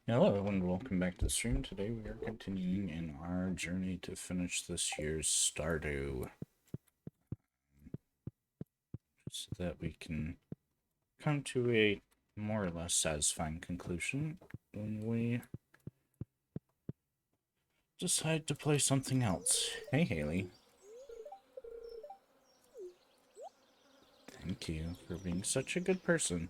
Hello and welcome back to the stream. Today we are continuing in our journey to finish this year's Stardew, so that we can come to a more or less satisfying conclusion when we decide to play something else. Hey Haley. Thank you for being such a good person.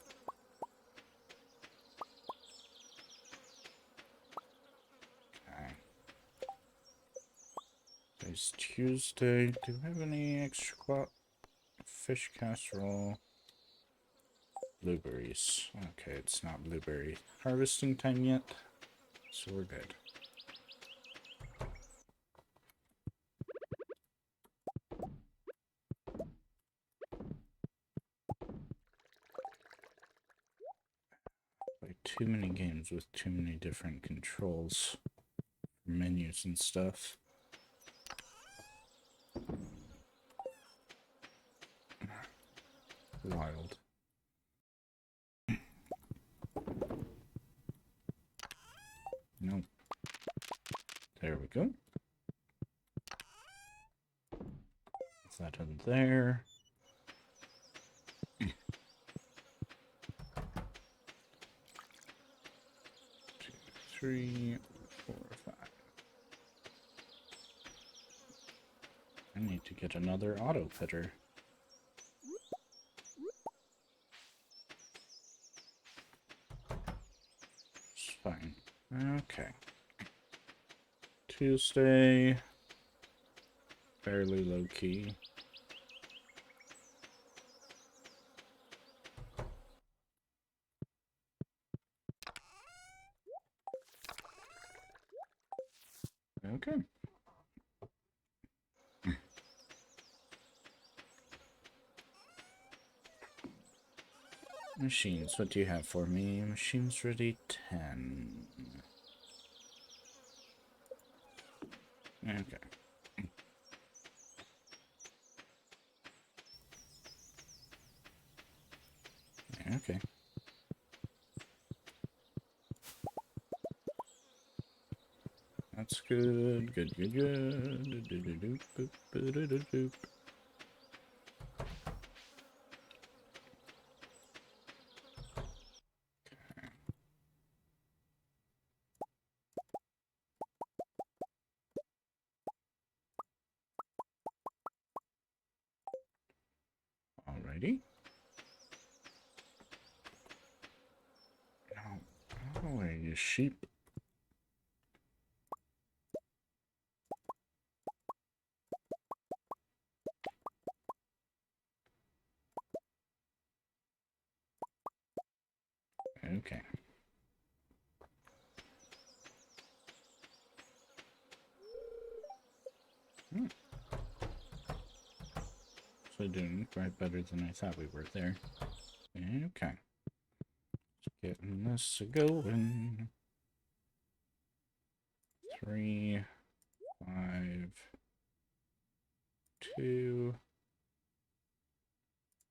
It's Tuesday. Do we have any extra fish casserole? Blueberries. Okay, it's not blueberry harvesting time yet, so we're good. Play too many games with too many different controls, menus and stuff. Wild. Nope. There we go. Put that in there. 2, 3, 4, 5. I need to get another auto pitter. It's fine. Okay. Tuesday. Fairly low key. Okay. Machines, what do you have for me? Machines ready 10. Okay. Okay. That's good. Good, good, good. Alrighty. Now, oh, are you sheep? Okay. Hmm. So doing quite better than I thought we were there. Okay. Getting this going. 3, 5, 2,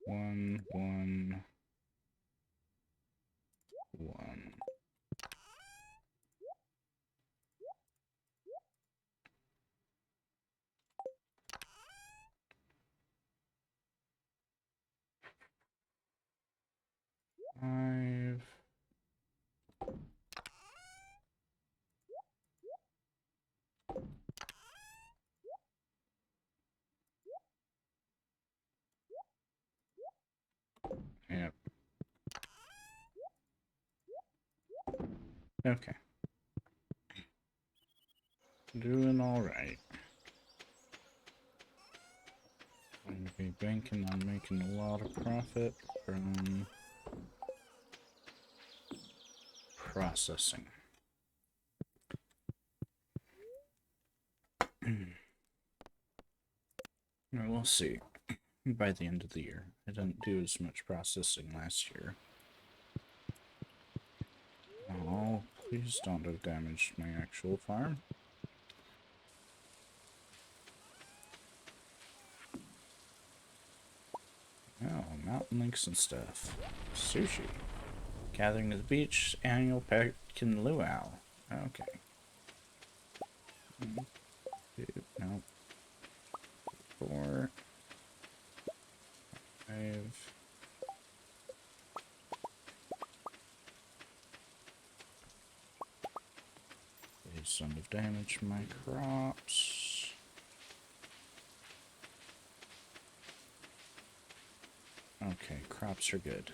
1, 1, 1. Five. Yep. Okay. Doing alright. I'm going to be banking on making a lot of profit from processing. Well, we'll see. By the end of the year. I didn't do as much processing last year. Oh, please don't have damaged my actual farm. Oh, mountain links and stuff. Sushi. Gathering at the beach, annual Pelican Luau. Okay. No. 4, 5. Some of damage my crops. Okay, crops are good.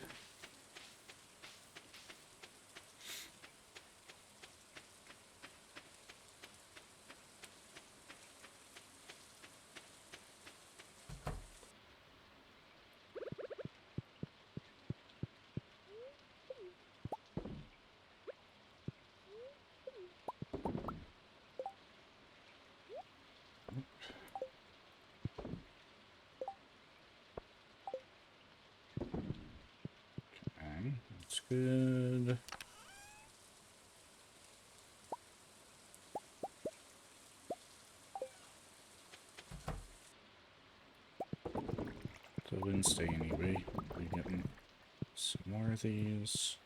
Okay, that's good. So Wednesday anyway. We're getting some more of these.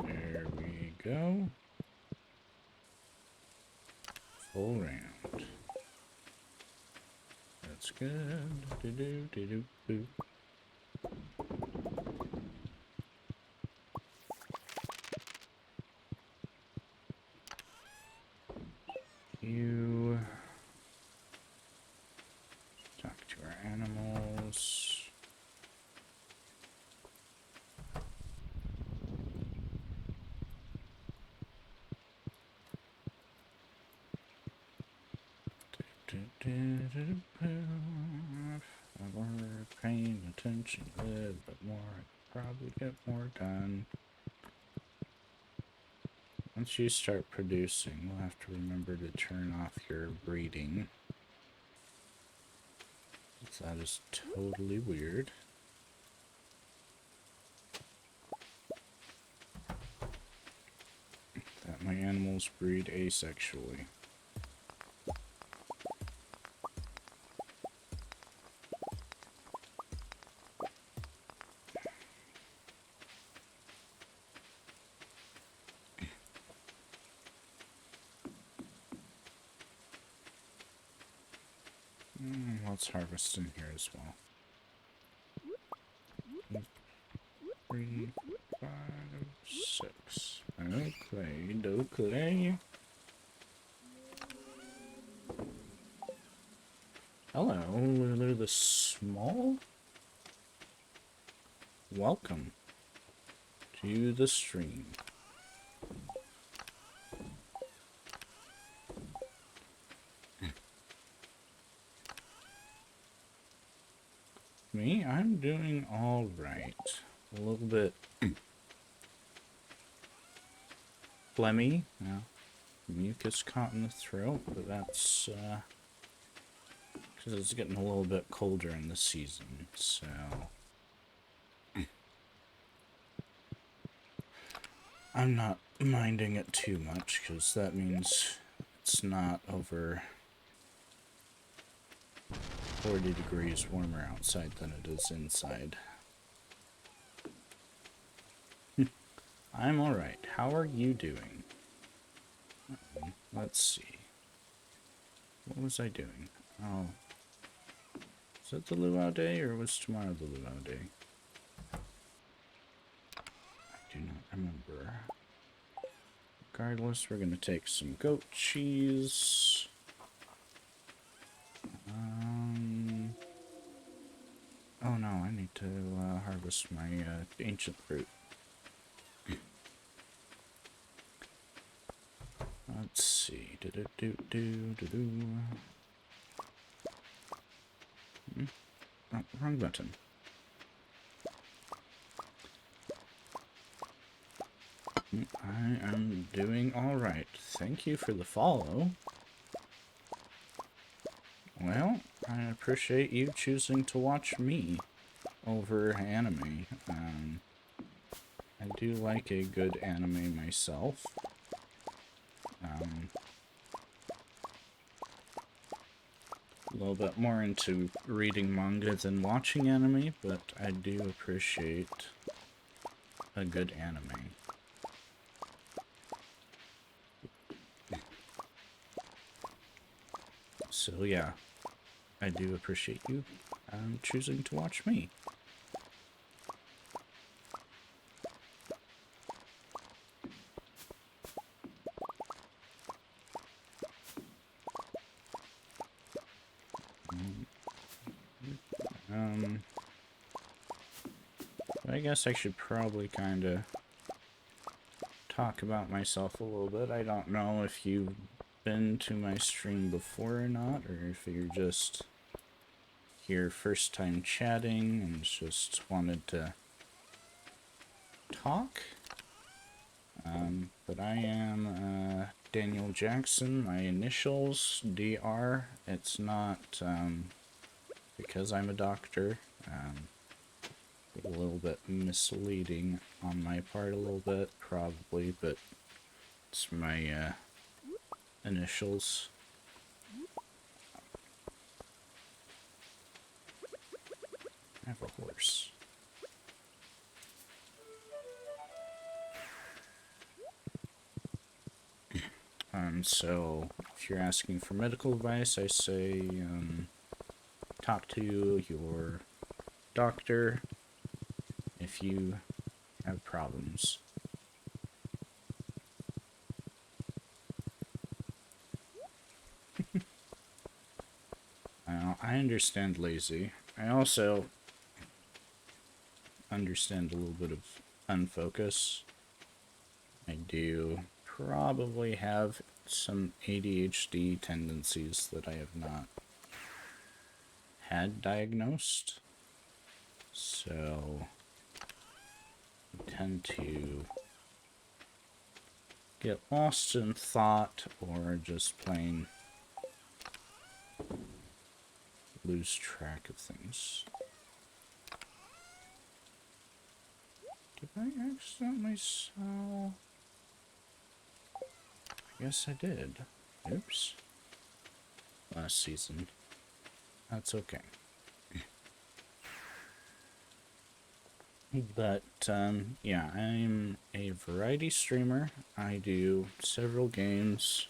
There we go. Full round. That's good. Do-do-do-do-do. You talk to our animals. If I were paying attention a little bit more, I'd probably get more done. Once you start producing, we'll have to remember to turn off your breeding. That is totally weird. That my animals breed asexually. Let's harvest in here as well. 3, 5, 6. Okay. Hello, Lulu the Small. Welcome to the stream. Me? I'm doing all right. A little bit phlegmy. Mucus caught in the throat, but that's because it's getting a little bit colder in the season, so I'm not minding it too much, because that means it's not over 40 degrees warmer outside than it is inside. I'm alright. How are you doing? Let's see. What was I doing? Oh. Is it the luau day, or was tomorrow the luau day? I do not remember. Regardless, we're going to take some goat cheese. Oh no, I need to harvest my ancient fruit. Let's see. Oh, wrong button. I am doing alright. Thank you for the follow. Well, I appreciate you choosing to watch me over anime. I do like a good anime myself. A little bit more into reading manga than watching anime, but I do appreciate a good anime. So yeah, I do appreciate you choosing to watch me. I guess I should probably kind of talk about myself a little bit. I don't know if you've been to my stream before or not, or if you're just here first time chatting and just wanted to talk. But I am Daniel Jackson. My initials, DR. It's not because I'm a doctor. A little bit misleading on my part a little bit, probably, but it's my initials. I have a horse. So if you're asking for medical advice, I say talk to your doctor if you have problems. I understand lazy. I also understand a little bit of unfocus. I do probably have some ADHD tendencies that I have not had diagnosed. So I tend to get lost in thought or just plain lose track of things. Did I accidentally sell? I guess I did. Oops. Last season. That's okay. But, yeah, I'm a variety streamer. I do several games.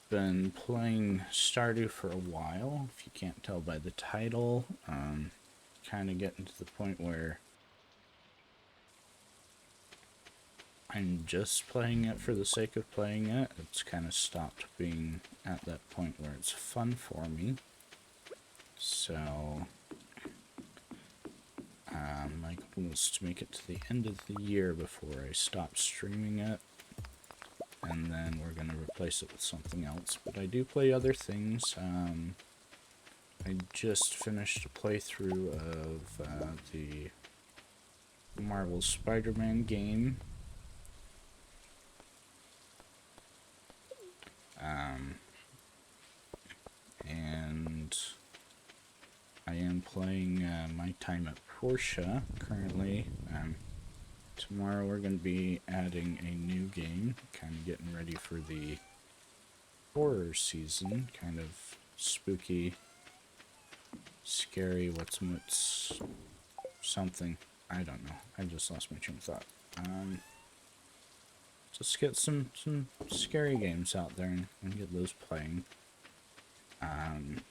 Been playing Stardew for a while, if you can't tell by the title. Kind of getting to the point where I'm just playing it for the sake of playing it. It's kind of stopped being at that point where it's fun for me. So, my goal is to make it to the end of the year before I stop streaming it. And then we're going to replace it with something else. But I do play other things. I just finished a playthrough of the Marvel Spider-Man game. And I am playing My Time at Portia currently. Tomorrow we're going to be adding a new game, kind of getting ready for the horror season, kind of spooky, scary, what's something. I don't know. I just lost my train of thought. Just get some scary games out there and get those playing. And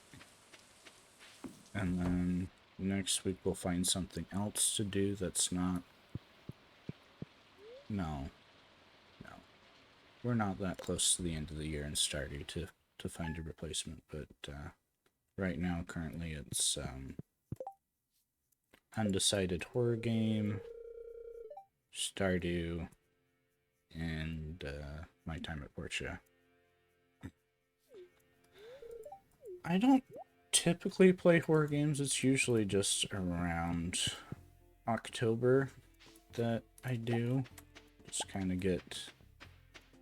then next week we'll find something else to do that's not... No. We're not that close to the end of the year in Stardew to find a replacement, but right now, currently, it's undecided horror game, Stardew, and My Time at Portia. I don't typically play horror games. It's usually just around October that I do. Just kind of get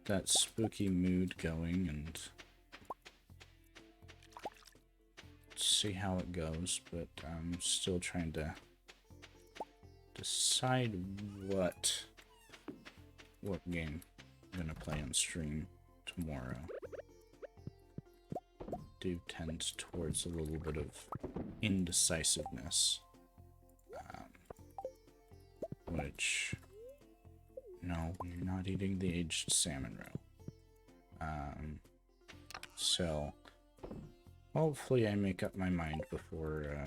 that spooky mood going and see how it goes, but I'm still trying to decide what game I'm gonna play on stream. tomorrow do tend towards a little bit of indecisiveness. Which, no, you're not eating the aged salmon roe. So, hopefully I make up my mind before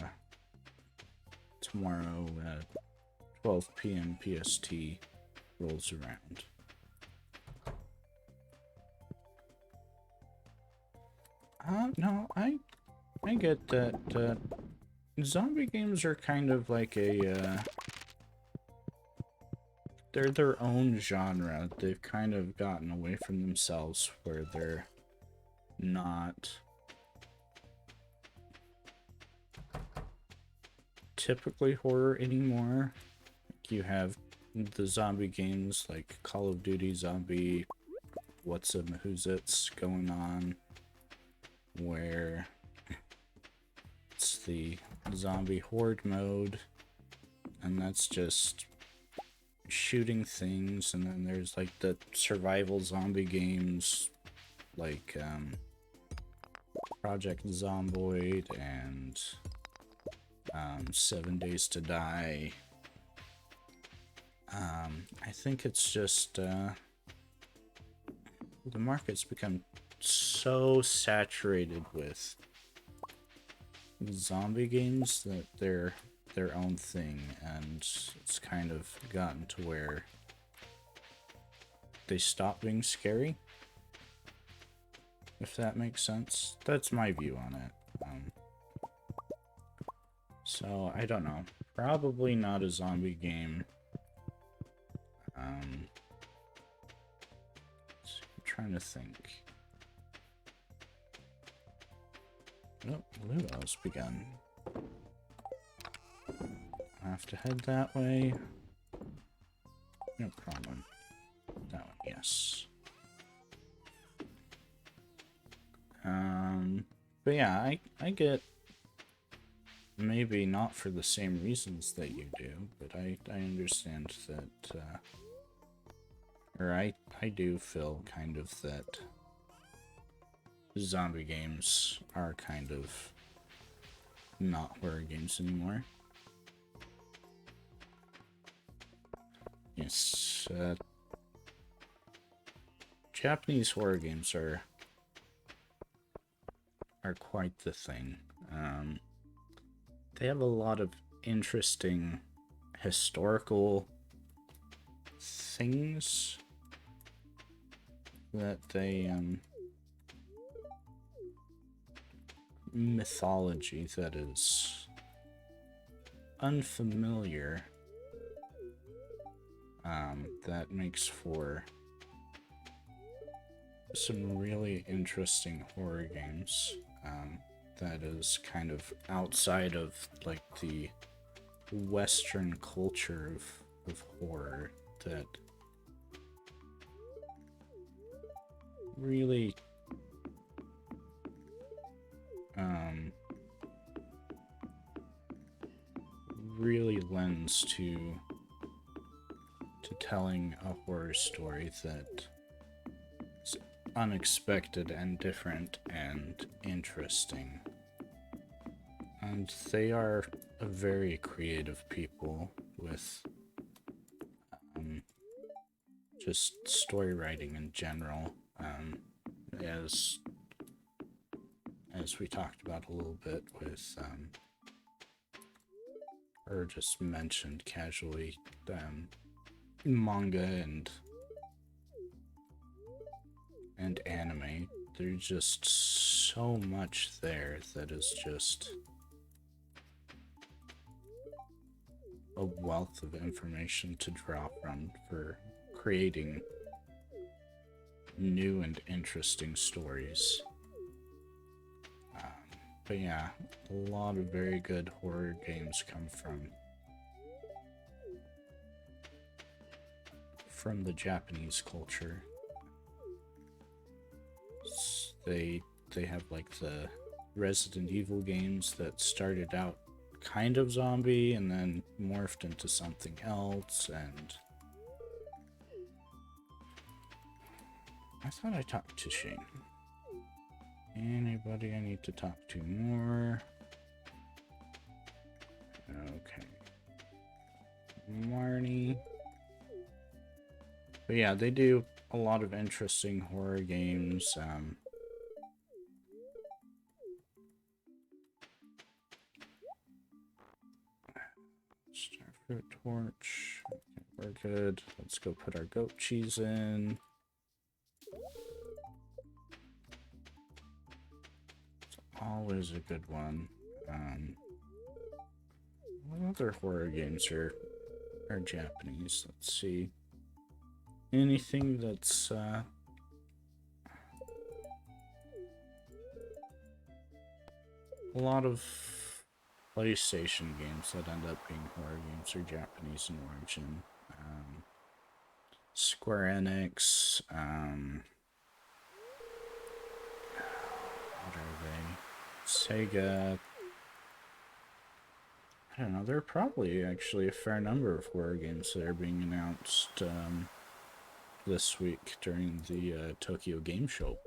tomorrow at 12 p.m. PST rolls around. No, I get that zombie games are kind of like a they're their own genre. They've kind of gotten away from themselves where they're not typically horror anymore. Like you have the zombie games like Call of Duty Zombie, What's and Who's It's going on, where it's the zombie horde mode, and that's just shooting things. And then there's like the survival zombie games like Project Zomboid and 7 Days to Die. I think it's just the market's become so saturated with zombie games that they're their own thing, and it's kind of gotten to where they stop being scary, if that makes sense. That's my view on it. So I don't know, probably not a zombie game. I'm trying to think. Oh, Luau's begun. I have to head that way. No problem. That one, yes. But yeah, I get, maybe not for the same reasons that you do, but I understand that, or I do feel kind of that zombie games are kind of not horror games anymore. Yes, Japanese horror games are quite the thing. They have a lot of interesting historical things that they mythology that is unfamiliar, that makes for some really interesting horror games, that is kind of outside of like the Western culture of horror, that really really lends to telling a horror story that is unexpected and different and interesting. And they are a very creative people with just story writing in general, as we talked about a little bit with or just mentioned casually, manga and anime. There's just so much there that is just a wealth of information to draw from for creating new and interesting stories. But yeah, a lot of very good horror games come from the Japanese culture. They have like the Resident Evil games that started out kind of zombie and then morphed into something else, and I thought I talked to Shane. Anybody I need to talk to more? Okay. Marnie. But yeah, they do a lot of interesting horror games. Starfruit torch. Okay, we're good. Let's go put our goat cheese in. It's always a good one. What other horror games are Japanese? Let's see. Anything that's a lot of PlayStation games that end up being horror games are Japanese in origin. Square Enix, what are they? Sega. I don't know, there are probably actually a fair number of horror games that are being announced this week during the Tokyo Game Show.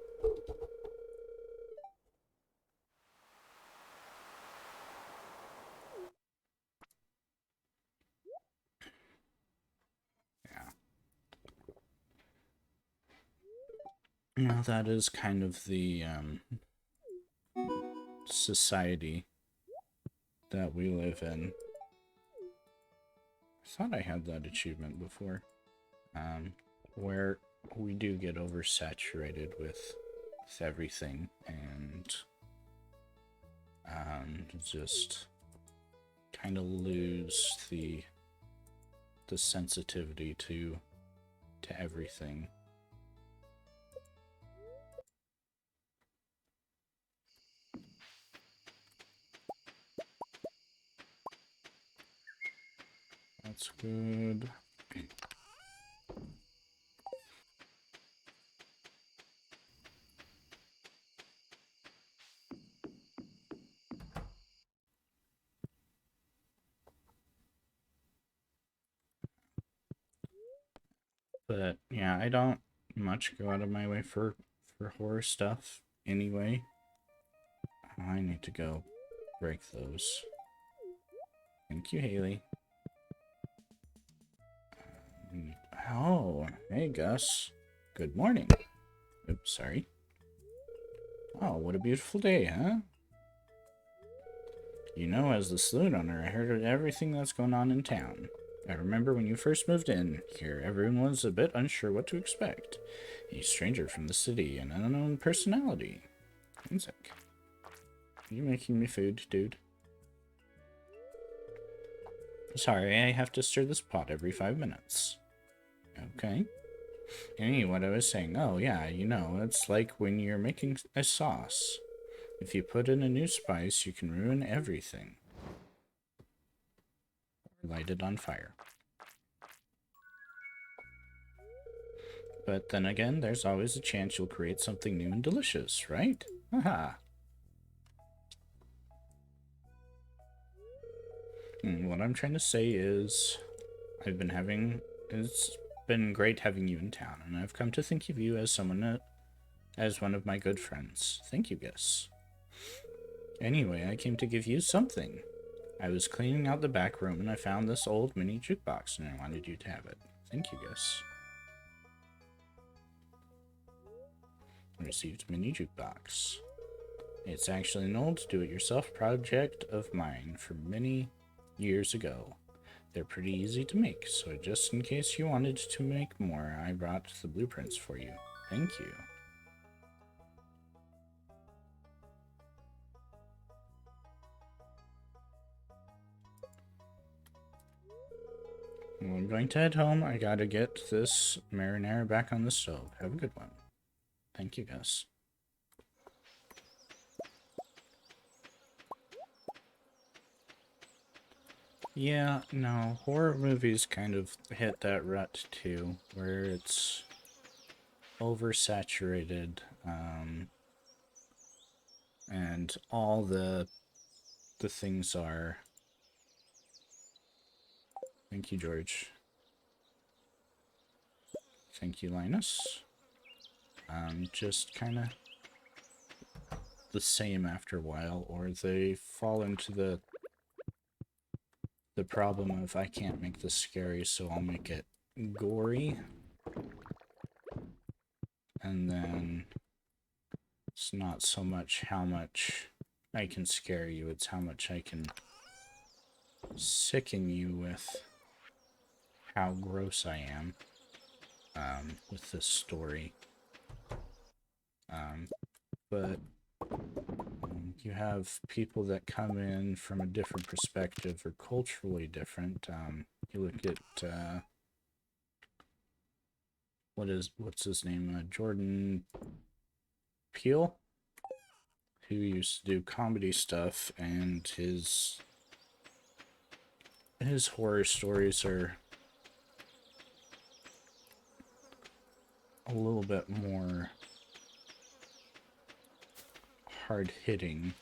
Now that is kind of the society that we live in. I thought I had that achievement before. Where we do get oversaturated with everything and just kind of lose the sensitivity to everything. That's good. But yeah, I don't much go out of my way for horror stuff anyway. I need to go break those. Thank you, Haley. Oh, hey, Gus. Good morning. Oops, sorry. Oh, what a beautiful day, huh? You know, as the saloon owner, I heard of everything that's going on in town. I remember when you first moved in here, everyone was a bit unsure what to expect. A stranger from the city, an unknown personality. One sec. Are you making me food, dude? Sorry, I have to stir this pot every 5 minutes. Okay. Anyway, what I was saying, oh yeah, you know, it's like when you're making a sauce. If you put in a new spice, you can ruin everything. Or light it on fire. But then again, there's always a chance you'll create something new and delicious, right? Haha. What I'm trying to say is, it's been great having you in town, and I've come to think of you as as one of my good friends. Thank you, Gus. Anyway, I came to give you something. I was cleaning out the back room and I found this old mini jukebox and I wanted you to have it. Thank you, Gus. I received mini jukebox. It's actually an old do-it-yourself project of mine from many years ago. They're pretty easy to make, so just in case you wanted to make more, I brought the blueprints for you. Thank you. Well, I'm going to head home. I gotta get this marinara back on the stove. Have a good one. Thank you, Gus. Yeah, no, horror movies kind of hit that rut too, where it's oversaturated, and all the things are... Thank you, George. Thank you, Linus. just kind of the same after a while, or they fall into the problem of I can't make this scary, so I'll make it gory. And then it's not so much how much I can scare you, it's how much I can sicken you with how gross I am with this story. But you have people that come in from a different perspective or culturally different. You look at what's his name? Jordan Peele, who used to do comedy stuff, and his horror stories are a little bit more hard-hitting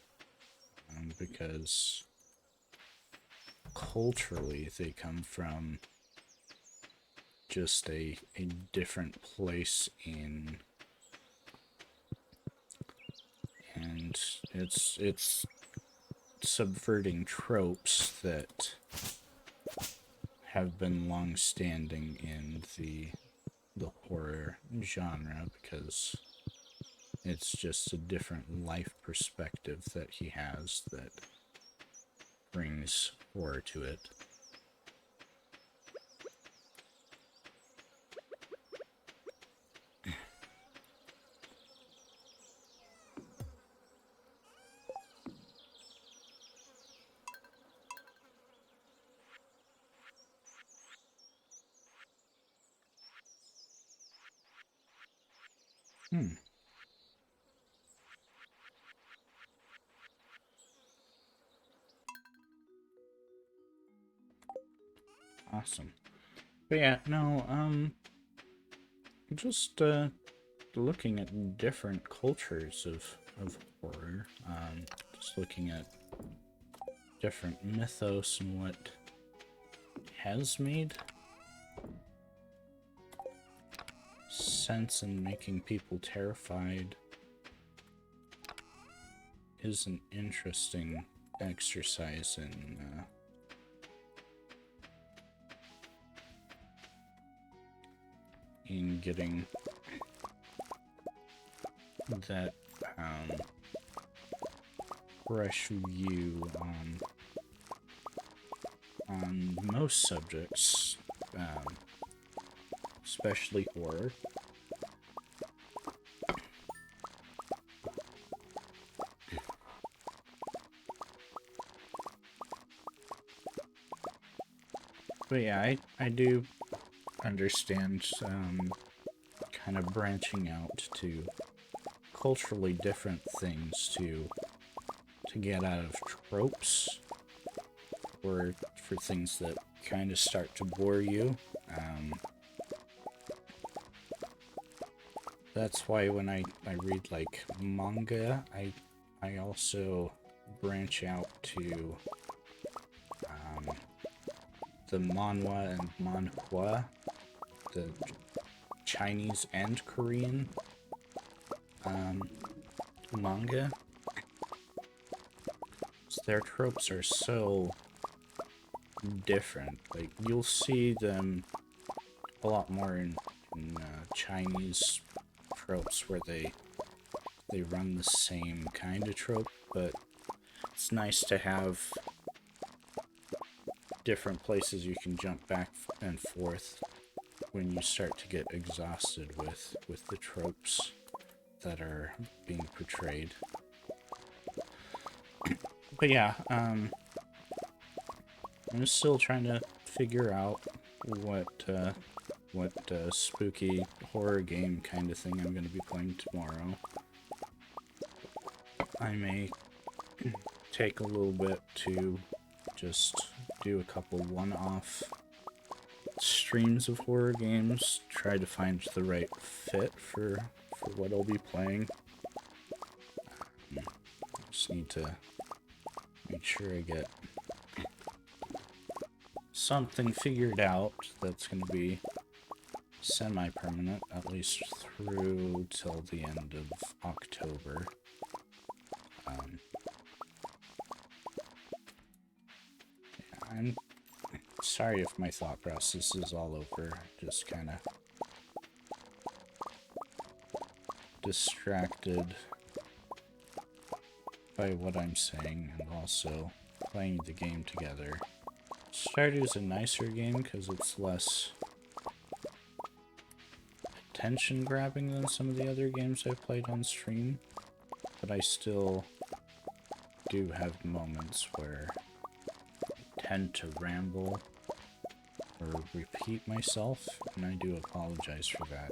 because culturally they come from just a different place and it's subverting tropes that have been long-standing in the horror genre, because it's just a different life perspective that he has that brings horror to it. Awesome. But yeah, no, just looking at different cultures of horror, just looking at different mythos and what has made sense in making people terrified is an interesting exercise in getting that fresh view on most subjects, especially horror. But yeah, I do understand kind of branching out to culturally different things to get out of tropes, or for things that kind of start to bore you. That's why when I read like manga, I also branch out to the manhwa and manhwa, the Chinese and Korean manga. Their tropes are so different. Like, you'll see them a lot more in Chinese tropes where they run the same kind of trope, but it's nice to have different places you can jump back and forth when you start to get exhausted with the tropes that are being portrayed. But yeah, I'm still trying to figure out what spooky horror game kind of thing I'm going to be playing tomorrow. I may take a little bit to just do a couple one-off streams of horror games, try to find the right fit for what I'll be playing. Just need to make sure I get something figured out that's going to be semi-permanent, at least through till the end of October. I'm sorry if my thought process is all over, just kind of distracted by what I'm saying and also playing the game together. Stardew is a nicer game because it's less attention grabbing than some of the other games I've played on stream, but I still do have moments where I tend to ramble or repeat myself, and I do apologize for that.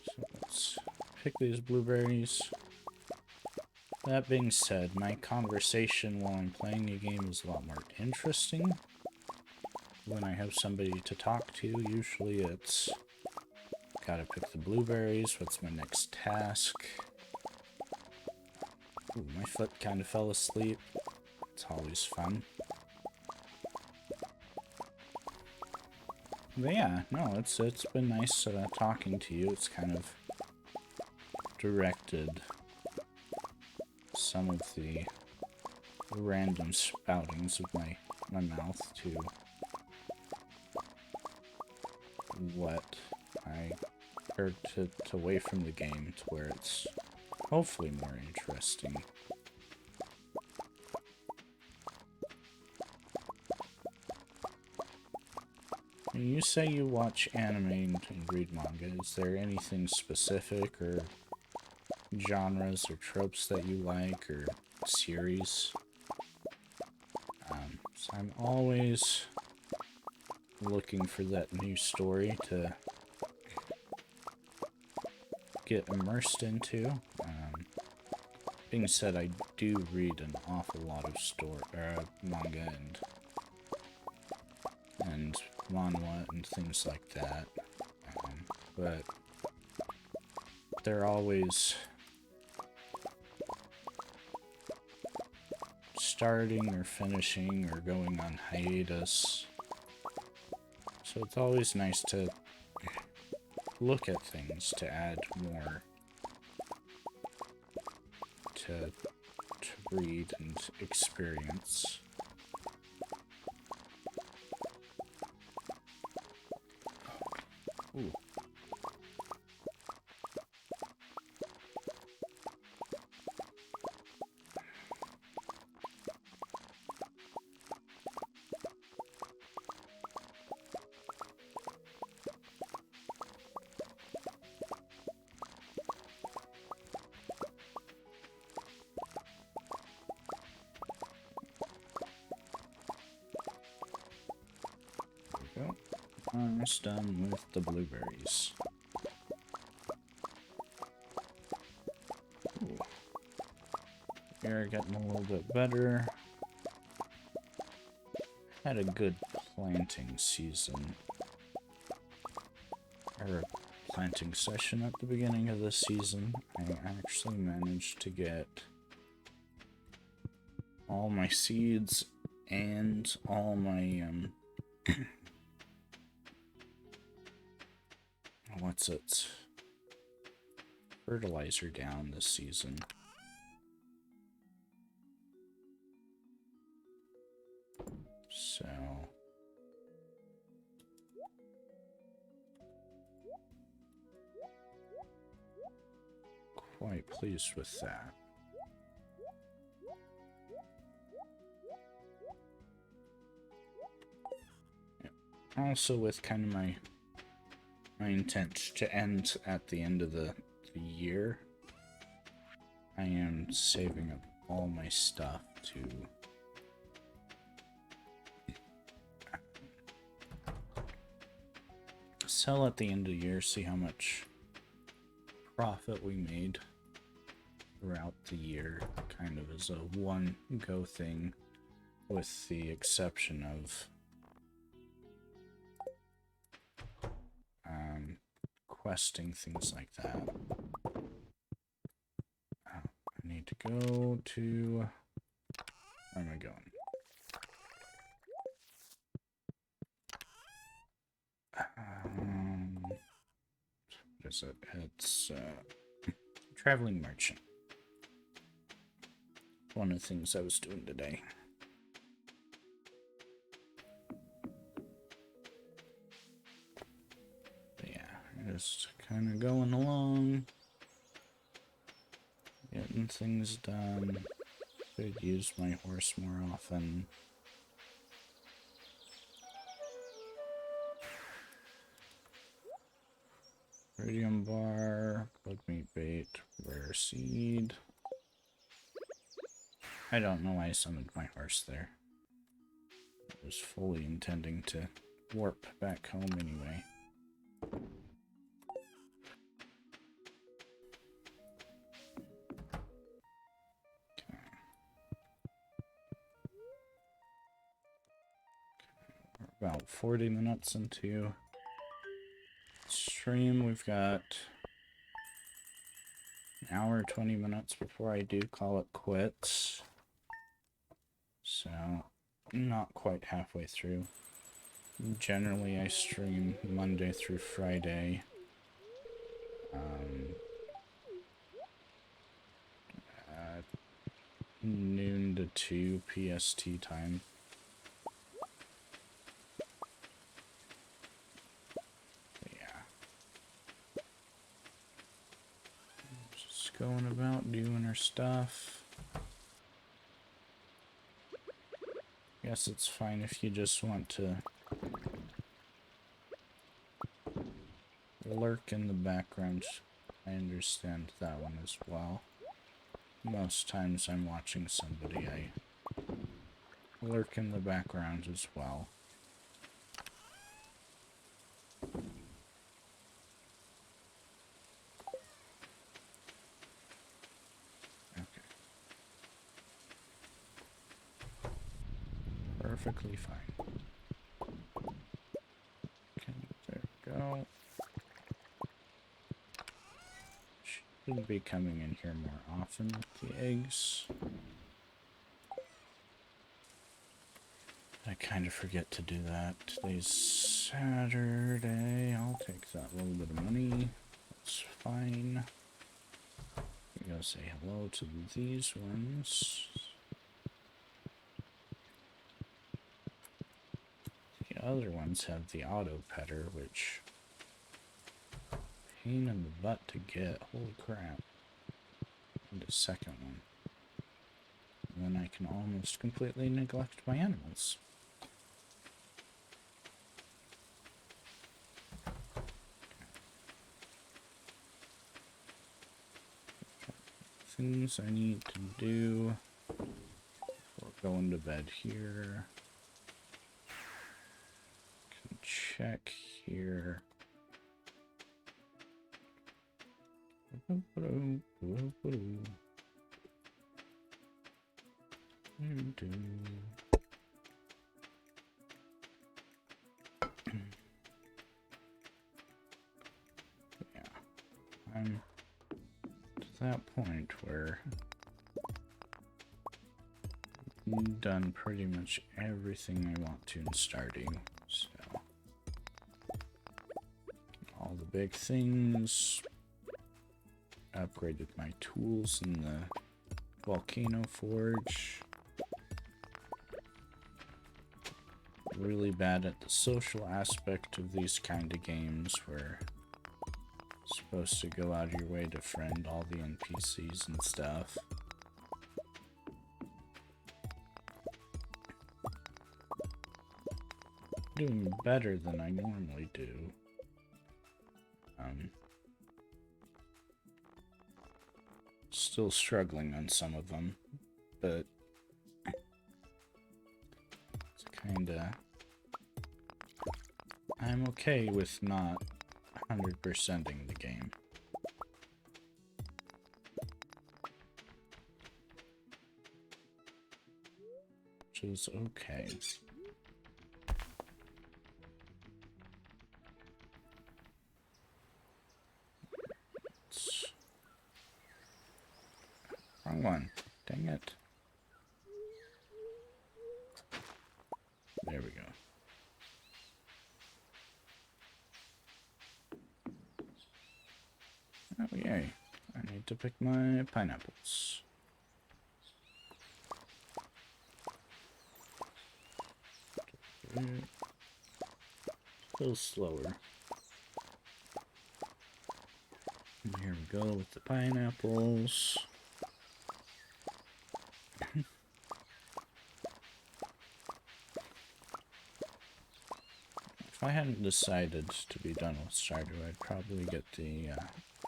So let's pick these blueberries. That being said, my conversation while I'm playing a game is a lot more interesting. When I have somebody to talk to, usually it's gotta pick the blueberries, what's my next task? Ooh, my foot kind of fell asleep. It's always fun. But yeah, no, it's been nice talking to you. It's kind of directed some of the random spoutings of my mouth to what I heard to away from the game to where it's hopefully more interesting. When you say you watch anime and read manga, is there anything specific or genres or tropes that you like or series? So I'm always looking for that new story to get immersed into. Being said, I do read an awful lot of manga and manhwa and things like that, but they're always starting or finishing or going on hiatus, so it's always nice to look at things to add more to read and experience. Ooh. Almost done with the blueberries. Ooh. Air getting a little bit better. Had a good planting season. Or a planting session at the beginning of this season. I actually managed to get all my seeds and all my fertilizer down this season. So quite pleased with that. Yeah. Also with kind of my intent to end at the end of the year, I am saving up all my stuff to sell at the end of the year, see how much profit we made throughout the year, kind of as a one-go thing, with the exception of questing, things like that. need to go to... Where am I going? What is it? It's traveling merchant. One of the things I was doing today. But yeah, just kind of going along, getting things done. Could use my horse more often. Radium bar, bug meat bait, rare seed. I don't know why I summoned my horse there. I was fully intending to warp back home anyway. Okay. We're about 40 minutes into stream. We've got an hour, 20 minutes before I do call it quits. So, not quite halfway through. Generally, I stream Monday through Friday. At noon to 2 PST time. But yeah. Just going about doing our stuff. Guess it's fine if you just want to lurk in the background. I understand that one as well. Most times I'm watching somebody, I lurk in the background as well. Okay. Perfectly fine. Okay, there we go. Should be coming in here more often with the eggs. I kind of forget to do that. Today's Saturday. I'll take that little bit of money. That's fine. We go say hello to these ones. The other ones have the auto petter, which pain in the butt to get. Holy crap. And a second one. And then I can almost completely neglect my animals. Things I need to do before going to bed here. Can check here. Yeah, I'm to that point where I've done pretty much everything I want to in Stardew. So all the big things. Upgraded my tools in the volcano forge. Really bad at the social aspect of these kind of games where you're supposed to go out of your way to friend all the NPCs and stuff. Doing better than I normally do. Still struggling on some of them, but it's kinda... I'm okay with not 100%ing the game. Which is okay. Wrong one. Dang it. There we go. Oh, yay. I need to pick my pineapples. A little slower. And here we go with the pineapples. If I hadn't decided to be done with Stardew, I'd probably get the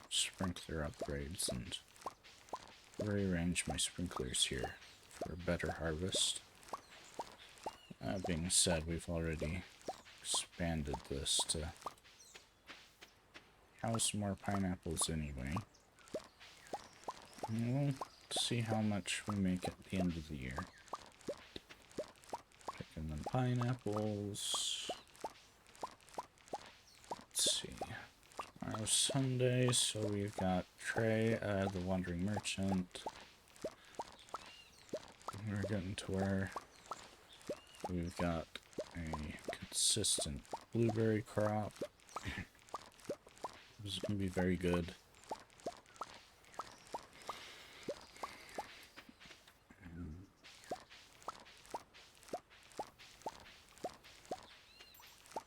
sprinkler upgrades and rearrange my sprinklers here for a better harvest. That being said, we've already expanded this to house more pineapples anyway. And we'll see how much we make at the end of the year. Picking the pineapples. Let's see. Tomorrow's Sunday, so we've got Trey, the Wandering Merchant. We're getting to where we've got a consistent blueberry crop. This is going to be very good.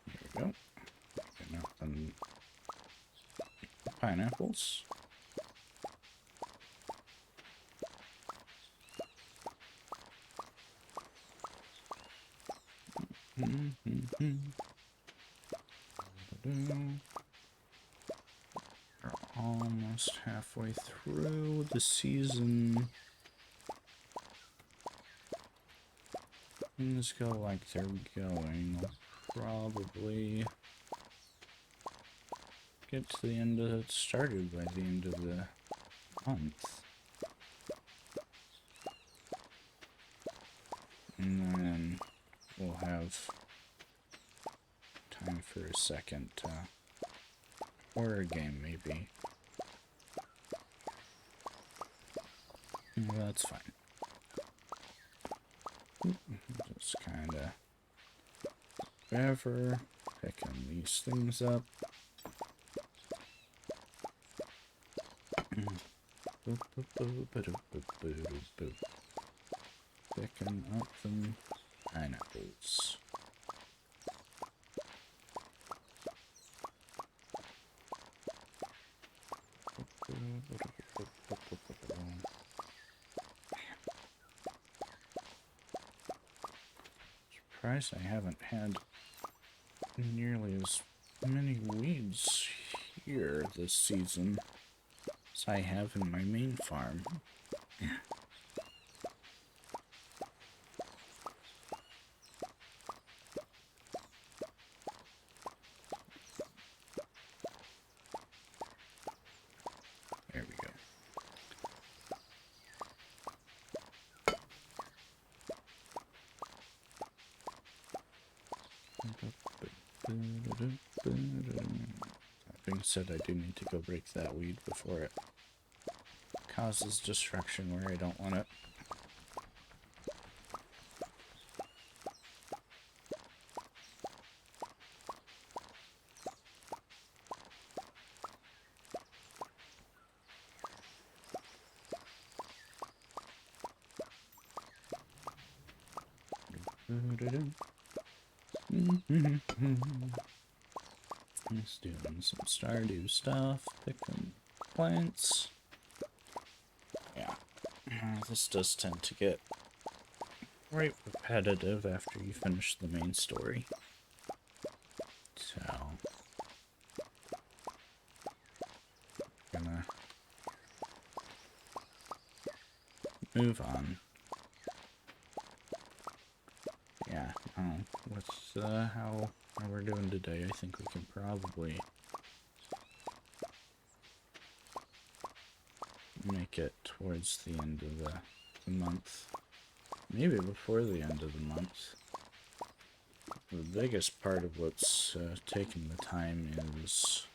There we go. Picking up some pineapples. We're almost halfway through the season. Things go like they're going. I'll probably get to the end of it started by the end of the month. And then we'll have time for a second horror game, maybe. Well, that's fine. Just kind of whatever, picking these things up. Picking up some pineapples. Surprised I haven't had nearly as many weeds here this season as I have in my main farm. There we go. That being said, I do need to go break that weed before it causes destruction where I don't want it. Just doing some Stardew stuff, picking plants. Yeah, this does tend to get quite repetitive after you finish the main story. So, gonna move on. Yeah, with how we're doing today, I think we can probably make it towards the end of the month. Maybe before the end of the month. The biggest part of what's taking the time is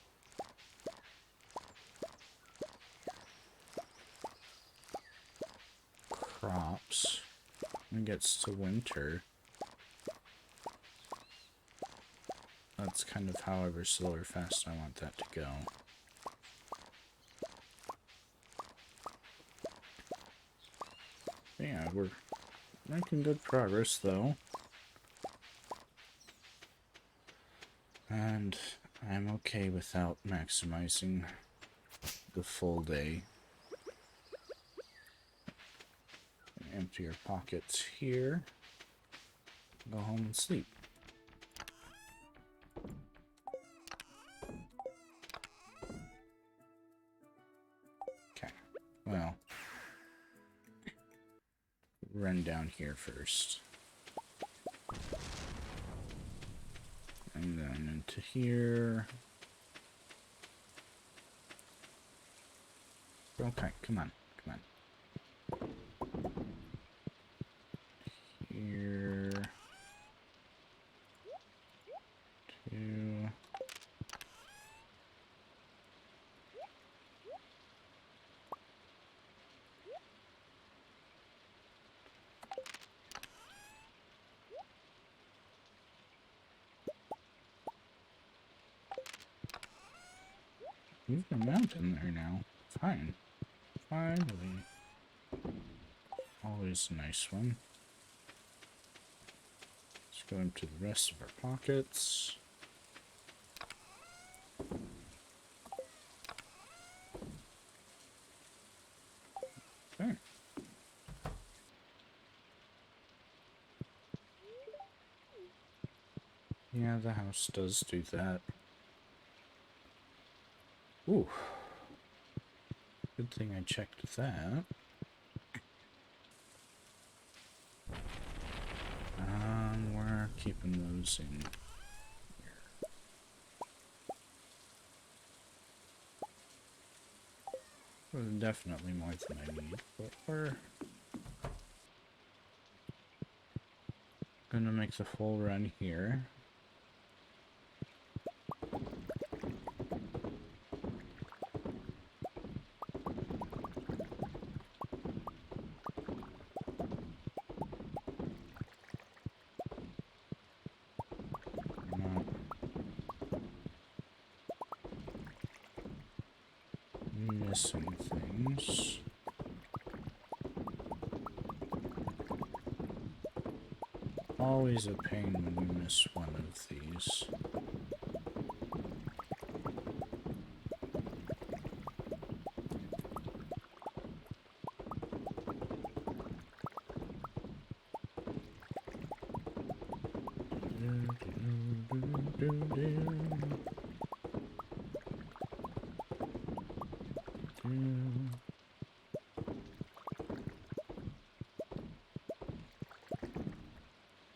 crops. When it gets to winter, that's kind of however slow or fast I want that to go. Yeah, we're making good progress though. And I'm okay without maximizing the full day. Empty your pockets here. Go home and sleep. Okay, well, run down here first. And then into here. Okay, come on, come on. Here. 2. Move the mountain there now. Fine. Finally. Always a nice one. Let's go into the rest of our pockets. Okay. Yeah, the house does do that. Ooh. Good thing I checked that. We're keeping those in here. Well, definitely more than I need, but we're gonna make the full run here. Missing things. Always a pain when you miss one of these.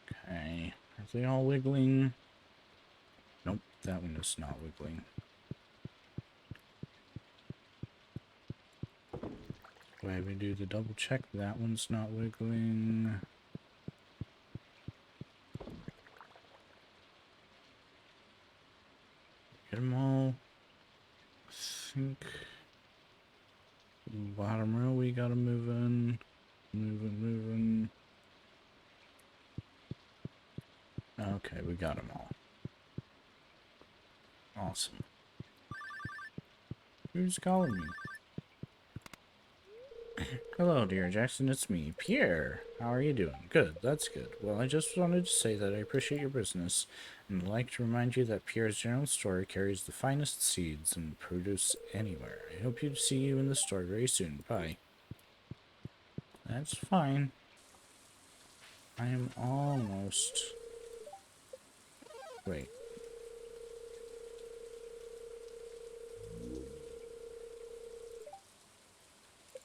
Okay, are they all wiggling? Nope, that one is not wiggling. Why we do the double check? That one's not wiggling. Get them all. I think bottom row we gotta move in. Moving. Okay, we got them all. Awesome. Who's calling me? Hello, dear Jackson, it's me, Pierre. How are you doing? Good, that's good. Well, I just wanted to say that I appreciate your business, and I'd like to remind you that Pierre's General Store carries the finest seeds and produce anywhere. I hope to see you in the store very soon. Bye. That's fine. I am almost... Wait.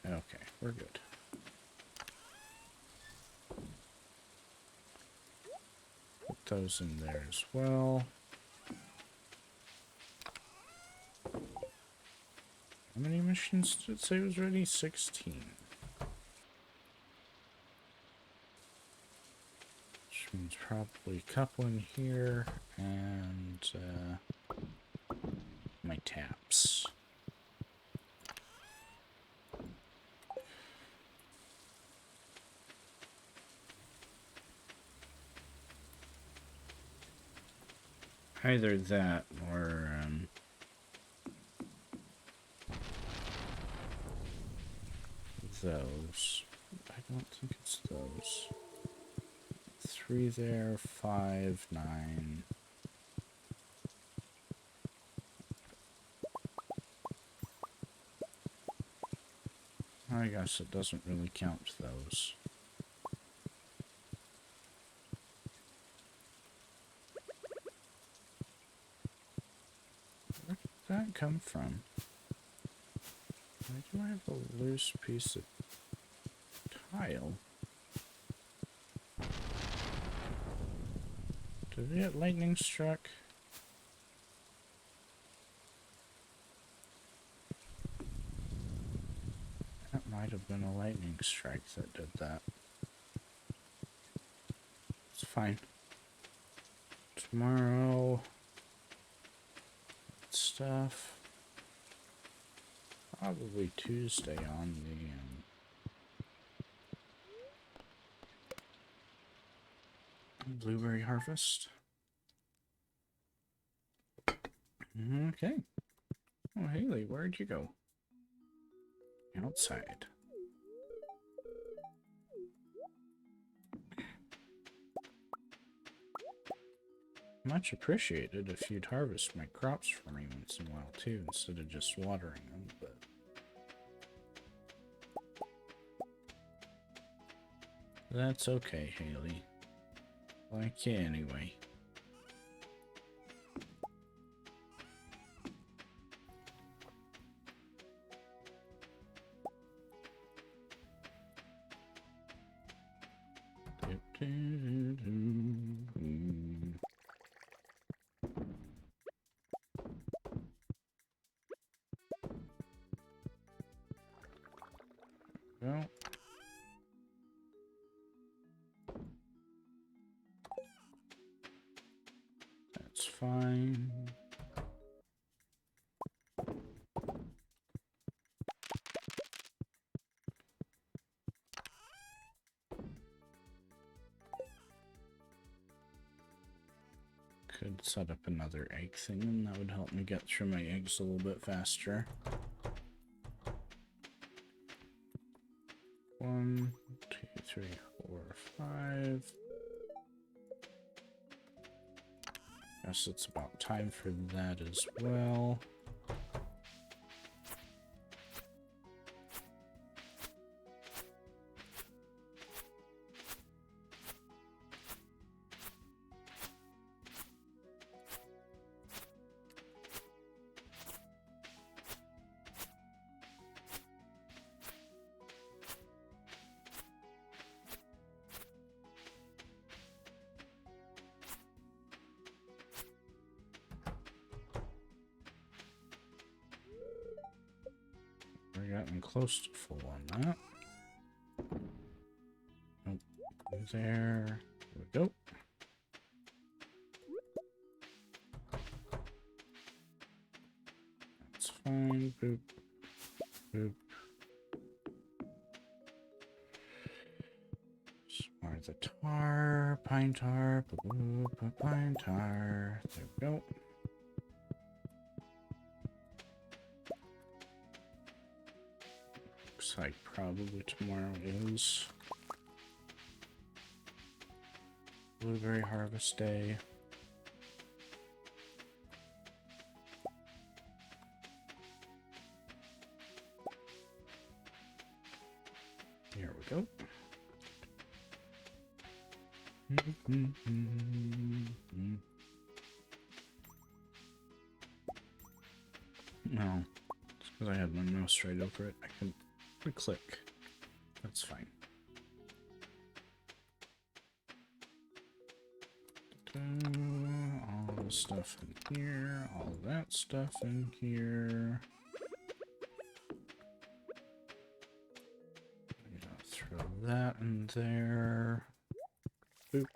Okay, we're good. Put those in there as well. How many missions did it say was ready? 16. Which means probably a couple in here, and my taps. Either that or those. I don't think it's those. 3 there, 5, 9. I guess it doesn't really count those. Where did that come from? Why do I have a loose piece of tile? Did we get lightning struck? That might have been a lightning strike that did that. It's fine. Tomorrow... stuff. Probably Tuesday on the... blueberry harvest. Okay. Oh, Haley, where'd you go? Outside. Much appreciated if you'd harvest my crops for me once in a while too, instead of just watering them, but... that's okay, Haley. Like you anyway. Well, that's fine. Could set up another egg thing, and that would help me get through my eggs a little bit faster. 1, 2, 3, 4, 5. Guess it's about time for that as well. We're getting close to full on that. Nope. There we go. That's fine. Boop. Boop. Smart the tar. Pine tar. Boop, boop, pine tar. There we go. Looks like probably tomorrow is blueberry harvest day. Here we go. No, it's because I had my mouse right over it. I couldn't click. That's fine. All the stuff in here, all that stuff in here. Throw that in there. Boop.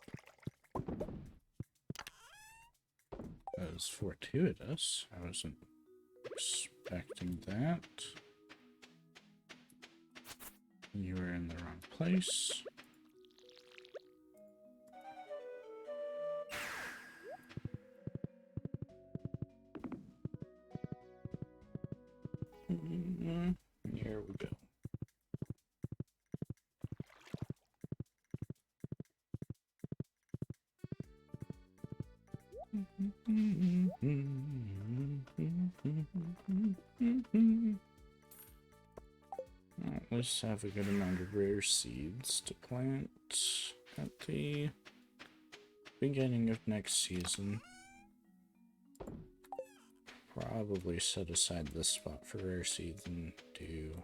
That was fortuitous. I wasn't expecting that. You were in the wrong place. Let's have a good amount of rare seeds to plant at the beginning of next season. Probably set aside this spot for rare seeds and do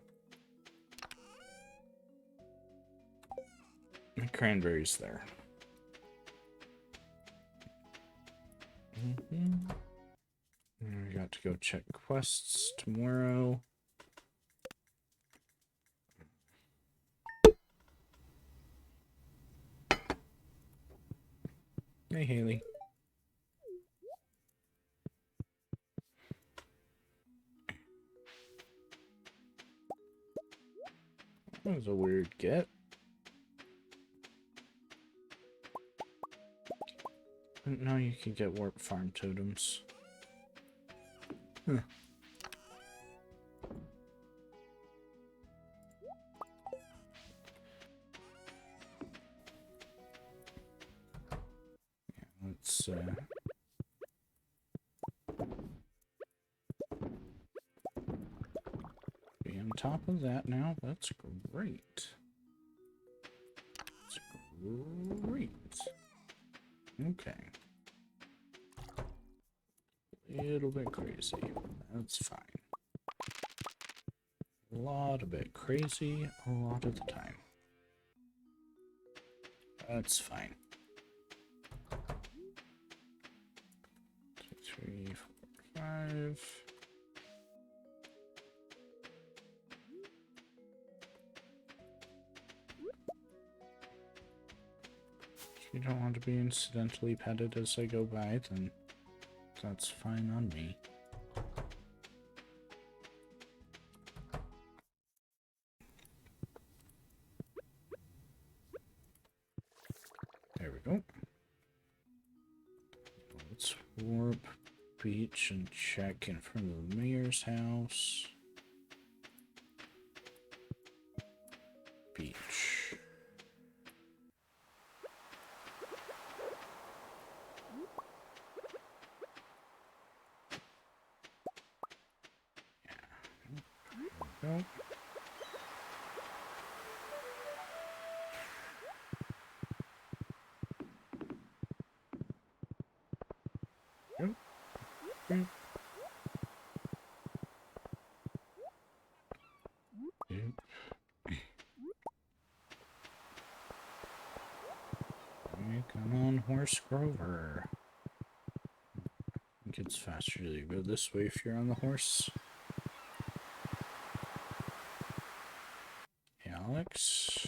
cranberries there. We got to go check quests tomorrow. Hey, Haley. That was a weird get. But now you can get warp farm totems. Huh. Yeah, let's be on top of that now. That's great. That's great. Okay. A little bit crazy. That's fine. A lot of bit crazy a lot of the time. That's fine. 2, 3, 4, 5. If you don't want to be incidentally petted as I go by, then that's fine on me. There we go. Let's warp beach and check in front of the mayor's house. Beach. Yeah. There we go. Come on, Horse Grover. I think it's faster to go this way if you're on the horse. Hey, Alex.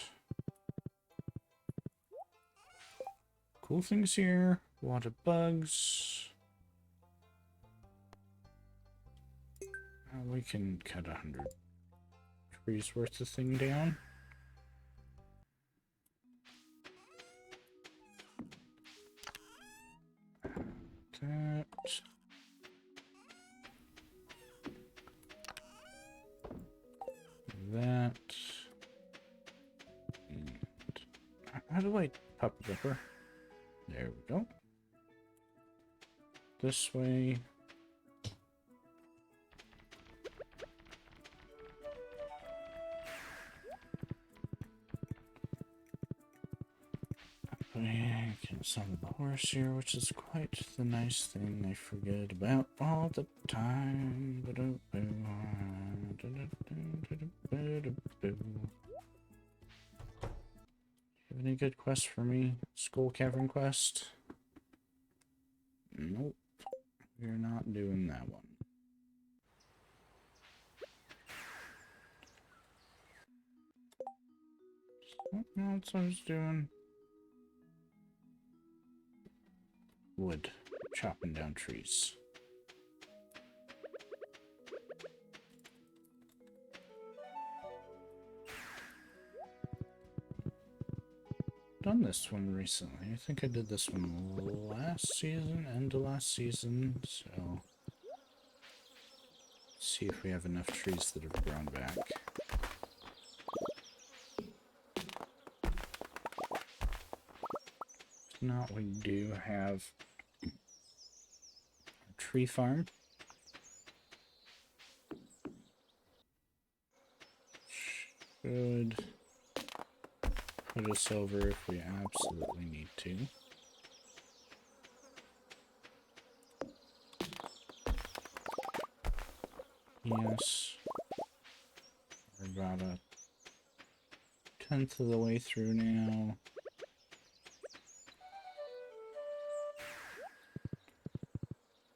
Cool things here. A lot of bugs. We can cut 100 trees worth of thing down. That. That. And how do I pop ripper? There we go. This way. Can summon the horse here, which is quite the nice thing I forget about all the time. Have any good quests for me? Skull Cavern quest? Nope. We're not doing that one. What else I was doing? Wood. Chopping down trees. Done this one recently. I think I did this one last season, end of last season, so see if we have enough trees that have grown back. If not, we do have tree farm. Should put us over if we absolutely need to. Yes. We're about a tenth of the way through now.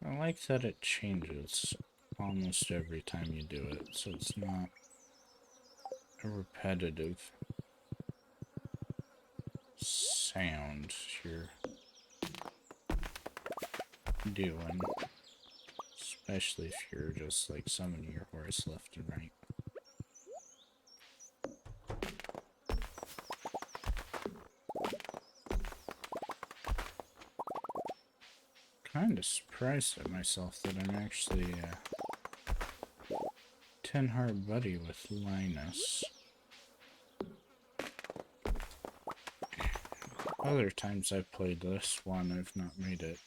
I like that it changes almost every time you do it, so it's not a repetitive sound you're doing, especially if you're just like summoning your horse left and right. Kind of surprised at myself that I'm actually 10 heart buddy with Linus. Other times I've played this one, I've not made it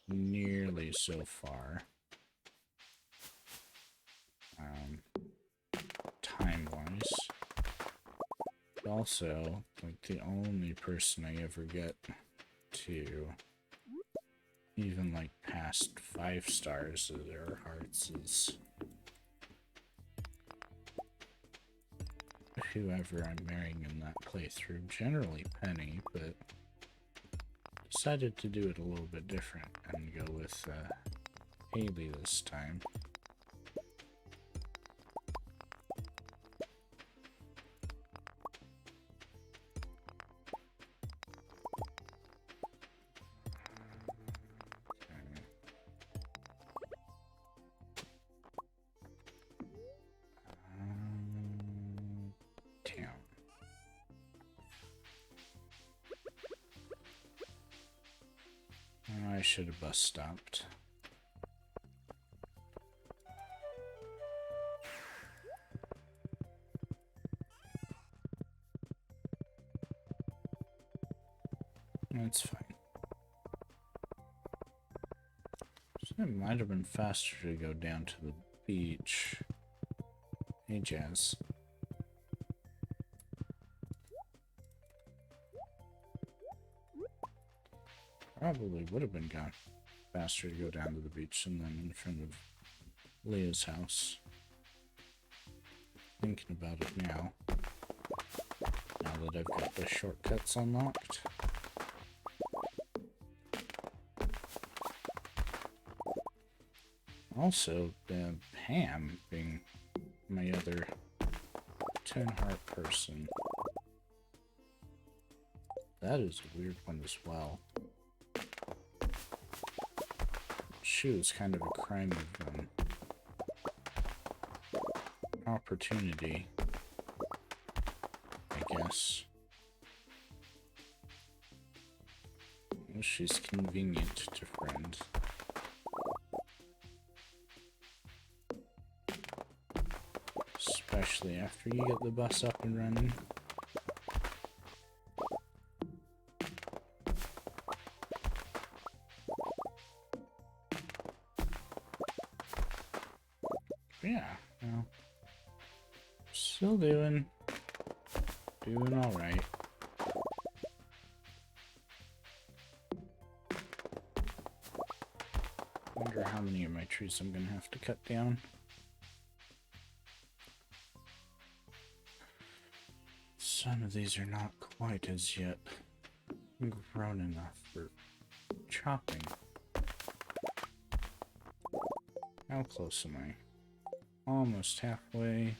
nearly so far. Time-wise. Also, like, the only person I ever get to even, like, past 5 stars of their hearts is whoever I'm marrying in that playthrough. Generally Penny, but decided to do it a little bit different and go with Haley this time. I should have bus stopped. That's fine. So it might have been faster to go down to the beach. Hey, Jazz. Probably would have been gone faster to go down to the beach and then in front of Leah's house. Thinking about it now that I've got the shortcuts unlocked. Also, Pam being my other 10 heart person. That is a weird one as well. She was kind of a crime of opportunity, I guess. Well, she's convenient to friend. Especially after you get the bus up and running. Yeah, well, still doing all right. Wonder how many of my trees I'm gonna have to cut down. Some of these are not quite as yet grown enough for chopping. How close am I? Almost halfway.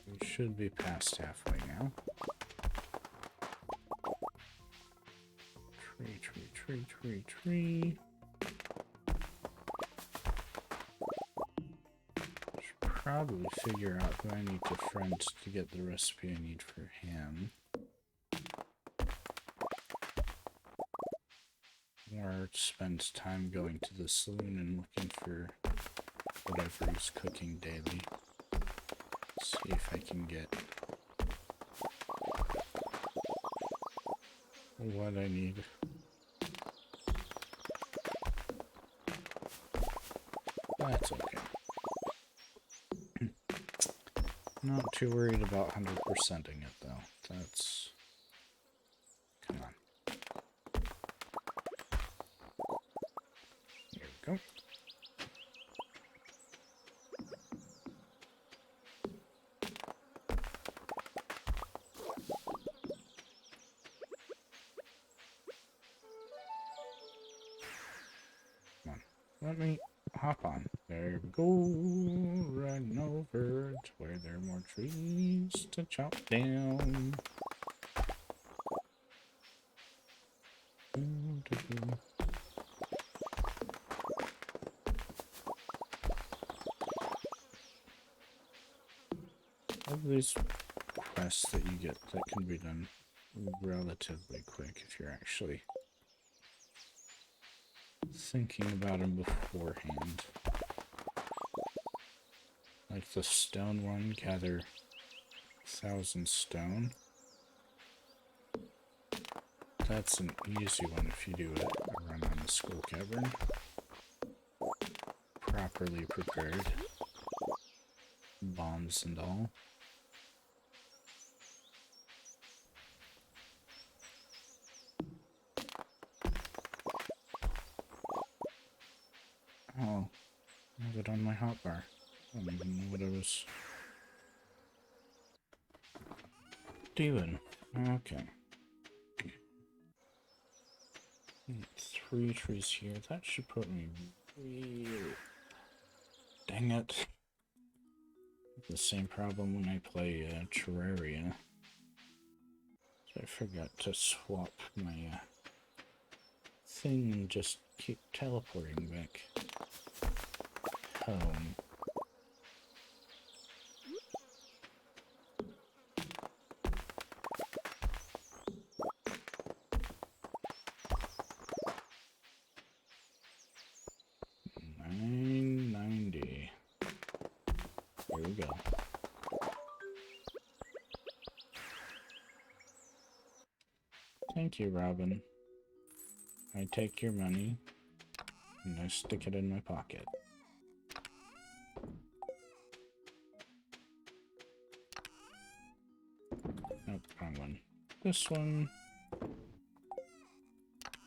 We should be past halfway now. Tree. Should probably figure out who I need to friend to get the recipe I need for ham. Or spend time going to the saloon and looking for whatever he's cooking daily. See if I can get what I need. That's okay. Not too worried about 100%ing it, though. That's... Come on. Here we go. Come on. Let me hop on. There we go. Riding over to where there are more trees to chop down. All these quests that you get that can be done relatively quick if you're actually thinking about them beforehand. Like the stone one, gather 1,000 stone. That's an easy one if you do it. A run on the skull cavern. Properly prepared. Bombs and all. Oh, I have it on my hotbar. I don't even know what I was doing. Okay. 3 trees here. That should put me really... Dang it. The same problem when I play Terraria. So I forgot to swap my thing and just keep teleporting back home. $9.90. Here we go. Thank you, Robin. I take your money and I stick it in my pocket. Nope, wrong one. This one.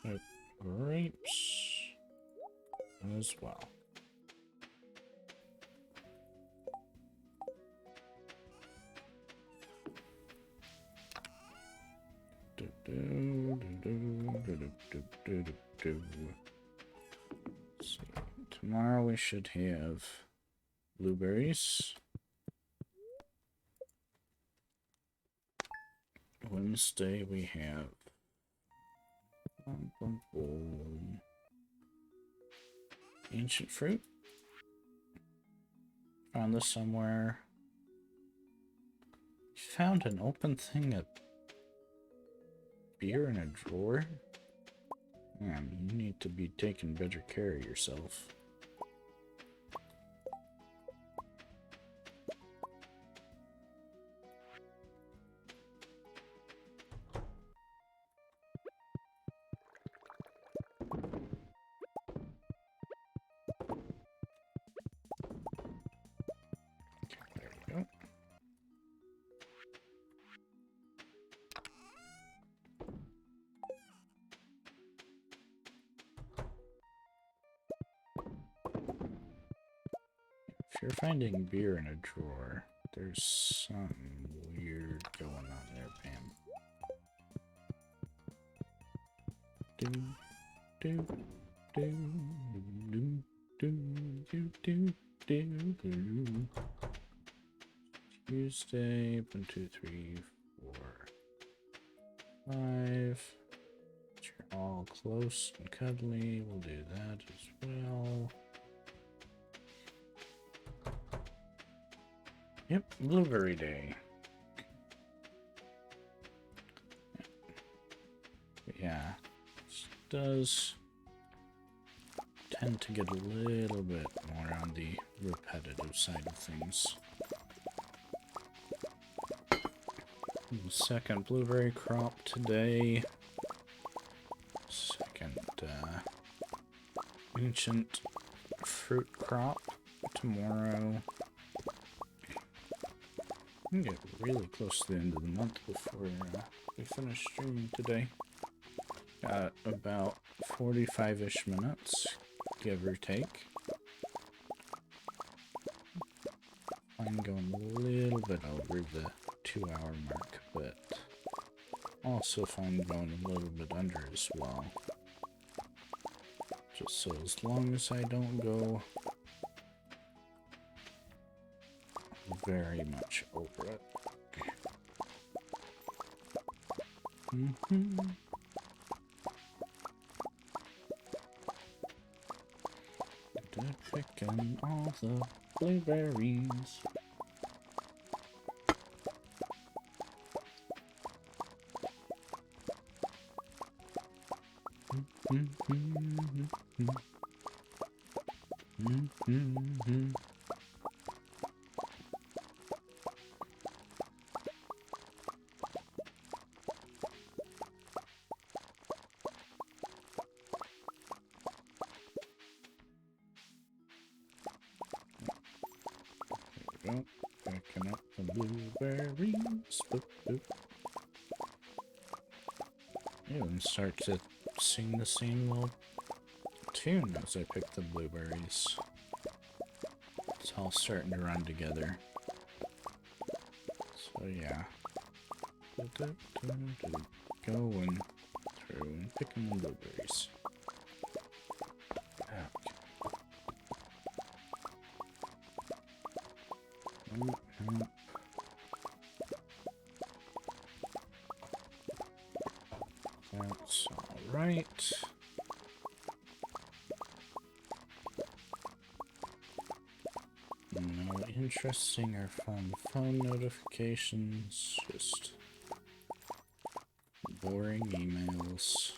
Nope, grapes as well. See. Tomorrow we should have blueberries. Wednesday we have ancient fruit. Found this somewhere. Found an open thing of beer in a drawer? Man, you need to be taking better care of yourself. There we go. If you're finding beer in a drawer, there's something weird going on there, Pam. Do, do, do, do, do, do, do, do. Tuesday, 1, 2, 3, 4, 5. You're all close and cuddly. We'll do that as well. Yep, Blueberry Day. Yeah, this does tend to get a little bit more on the repetitive side of things. The second blueberry crop today. ancient fruit crop tomorrow. We can get really close to the end of the month before we finish streaming today. Got about 45-ish minutes, give or take. I'm going a little bit over the 2-hour mark, but also fine going a little bit under as well. Just so as long as I don't go very much over it. Picking all the blueberries. Picking up the blueberries. Boop, boop. You even start to sing the same little tune as I pick the blueberries. It's all starting to run together. So yeah. Going through and picking the blueberries. That's alright. No interesting or fun phone notifications, just boring emails.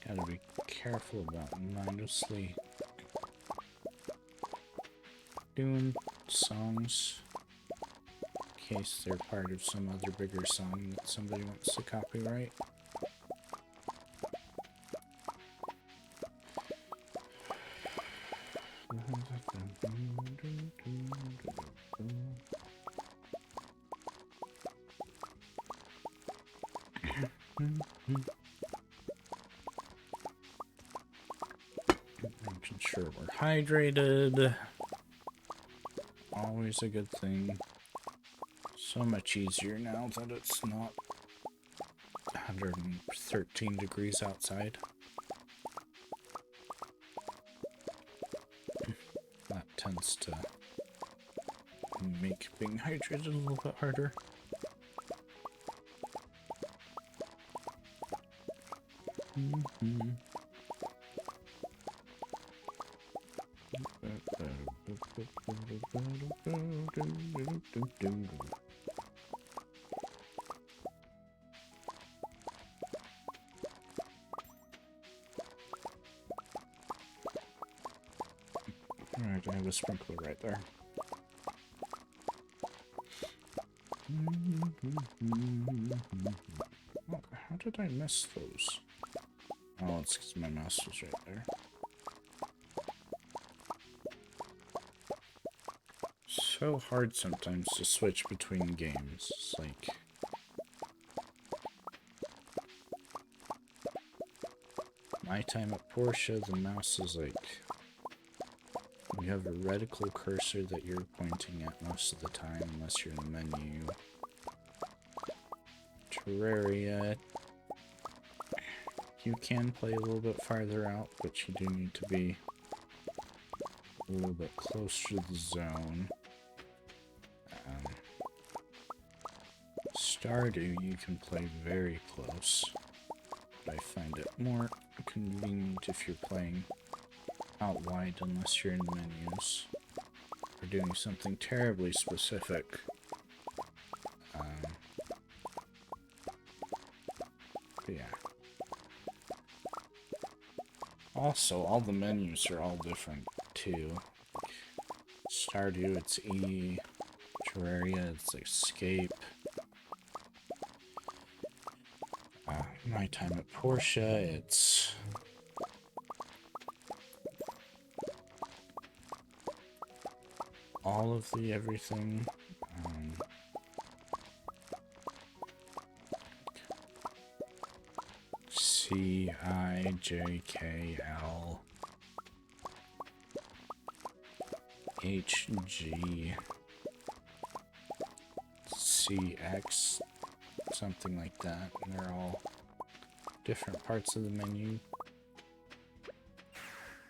Gotta be careful about mindlessly doing songs in case they're part of some other bigger song that somebody wants to copyright. Making sure we're hydrated. Always a good thing. So much easier now that it's not 113 degrees outside. That tends to make being hydrated a little bit harder. Alright, I have a sprinkler right there. Oh, how did I miss those? Oh, it's because my mouse was right there. So hard sometimes to switch between games. It's like... my time at Porsche, the mouse is like... you have a reticle cursor that you're pointing at most of the time, unless you're in the menu. Terraria, you can play a little bit farther out, but you do need to be a little bit closer to the zone. Stardew, you can play very close, but I find it more convenient if you're playing out wide unless you're in menus or doing something terribly specific. But yeah. Also, all the menus are all different, too. Stardew, it's E. Terraria, it's Escape. My Time at Portia, it's... all of the everything. CIJKL HG CX, something like that, and they're all different parts of the menu.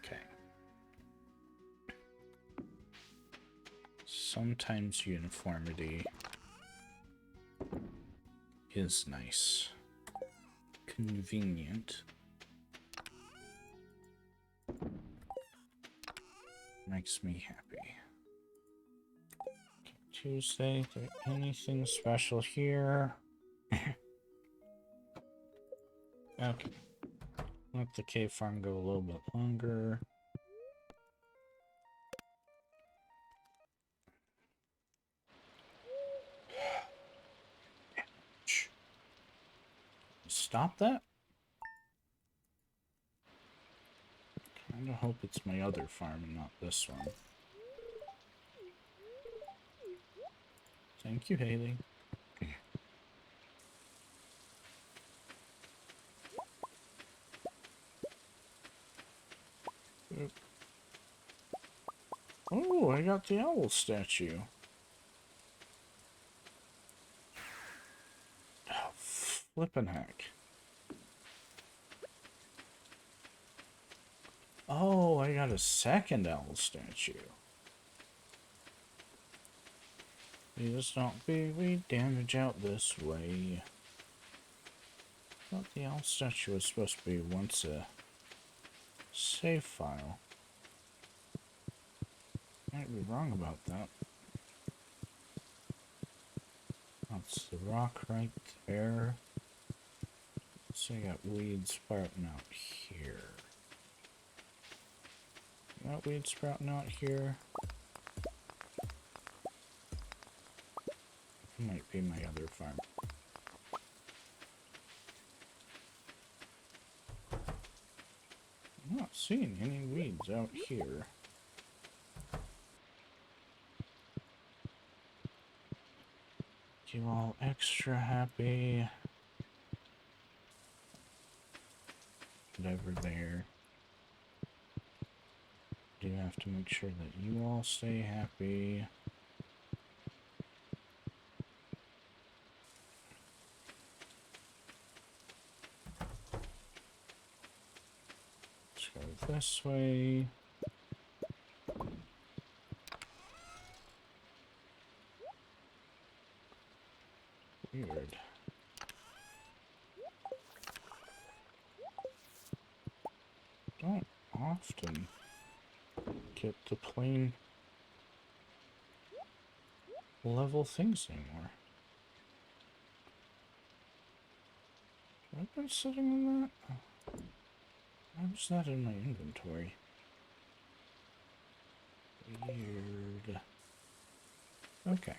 Okay. Sometimes uniformity is nice. Convenient. Makes me happy. Okay, Tuesday, is there anything special here? Okay. Let the cave farm go a little bit longer. Stop that? Kinda hope it's my other farm and not this one. Thank you, Haley. Oh, I got the owl statue. Oh, flippin' heck. Oh, I got a second owl statue. Please don't be we damage out this way. I thought the owl statue was supposed to be once a save file. Might be wrong about that. That's the rock right there. So I got weeds sprouting out here. Got weeds sprouting out here. Might be my other farm. I'm not seeing any weeds out here. You all extra happy. Whatever there. Do have to make sure that you all stay happy. Let's go this way. Weird. Don't often get the plain level things anymore. Have I been sitting in that? Why was that in my inventory? Weird. Okay.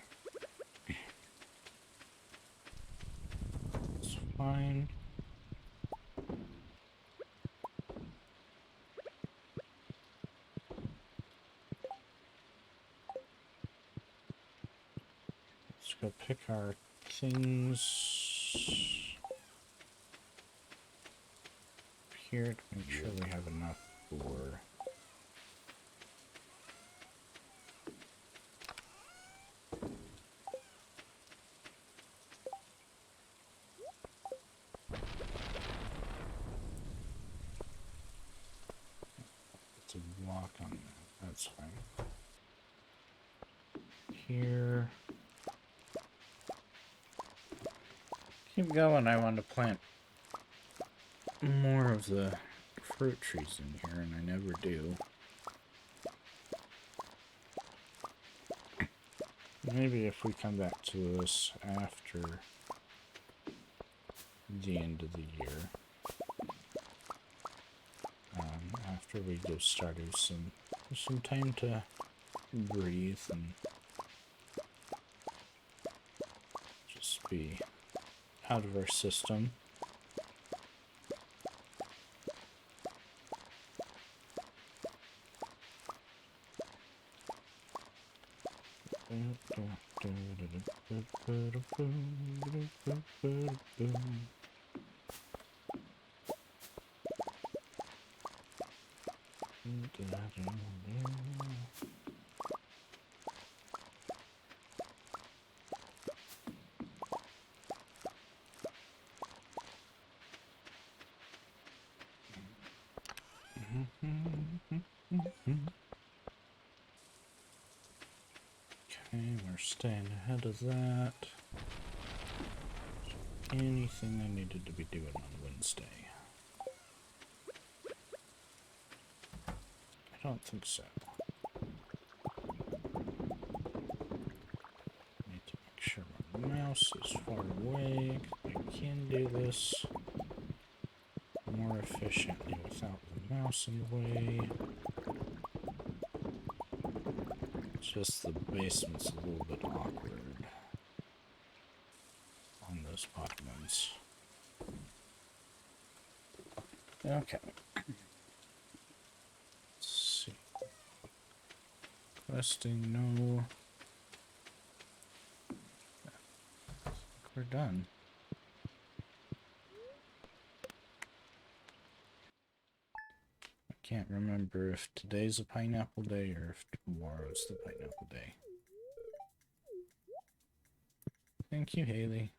It's fine. Let's go pick our things here to make sure we have enough for it's a block on that. That's fine. Here. Keep going, I want to plant more of the fruit trees in here, and I never do. Maybe if we come back to this after the end of the year, after we go Stardew some time to breathe and just be out of our system. Okay, we're staying ahead of that. Anything I needed to be doing on Wednesday? I don't think so. Need to make sure my mouse is far away. I can do this more efficiently without the mouse in the way. It's just the basement's a little bit awkward on those bottoms. Okay. Let's see. Questing, no. I think we're done. I can't remember if today's a pineapple day or if tomorrow's the pineapple day. Thank you, Haley.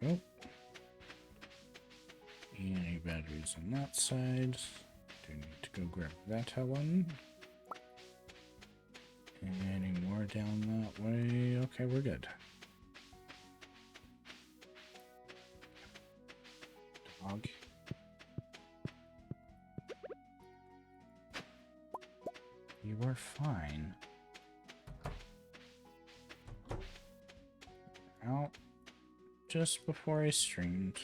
Oh. Any batteries on that side. Do need to go grab that one. Any more down that way? Okay, we're good. Dog. You are fine. Out just before I streamed.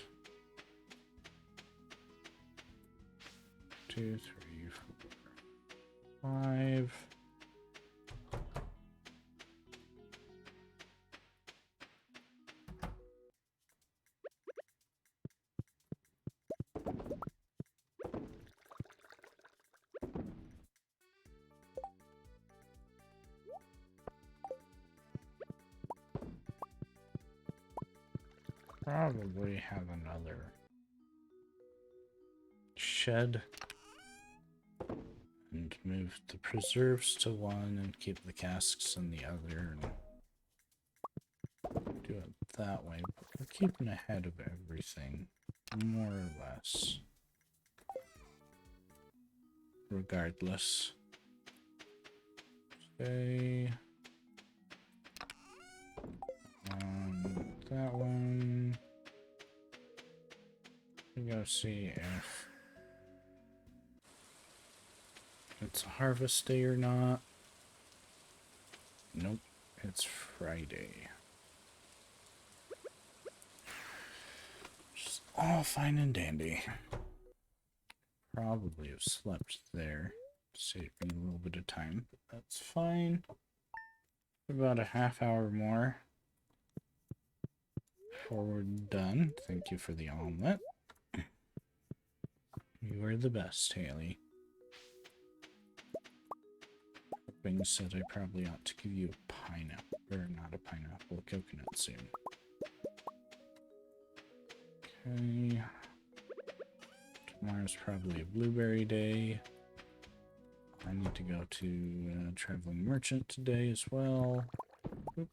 2, 3, 4, 5. Probably have another shed and move the preserves to one and keep the casks in the other and do it that way. But we're keeping ahead of everything, more or less. Regardless. Okay. That one. We gotta see if it's a harvest day or not. Nope, it's Friday. Just all fine and dandy. Probably have slept there. Saved me a little bit of time, but that's fine. About a half hour more before we're done. Thank you for the omelet. You are the best, Haley. Being said, I probably ought to give you a pineapple, or not a pineapple, a coconut soon. Okay. Tomorrow's probably a blueberry day. I need to go to Traveling Merchant today as well. Oop.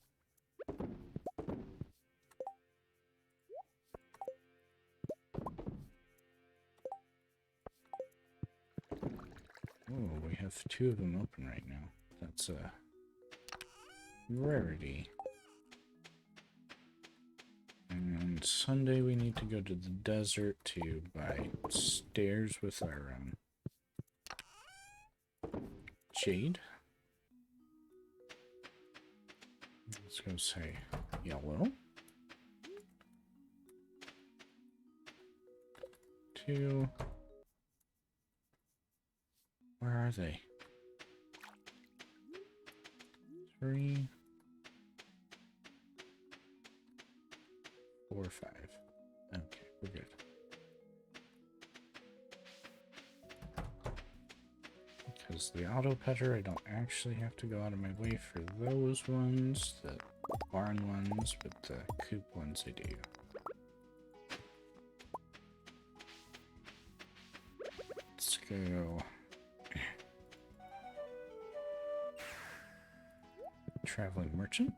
Oh, we have 2 of them open right now. That's a rarity. And Sunday we need to go to the desert to buy stairs with our jade. Let's go say yellow. 2. Where are they? 3, 4, 5. Okay, we're good. Because the auto petter, I don't actually have to go out of my way for those ones, the barn ones, but the coop ones I do. Let's go. Traveling merchant.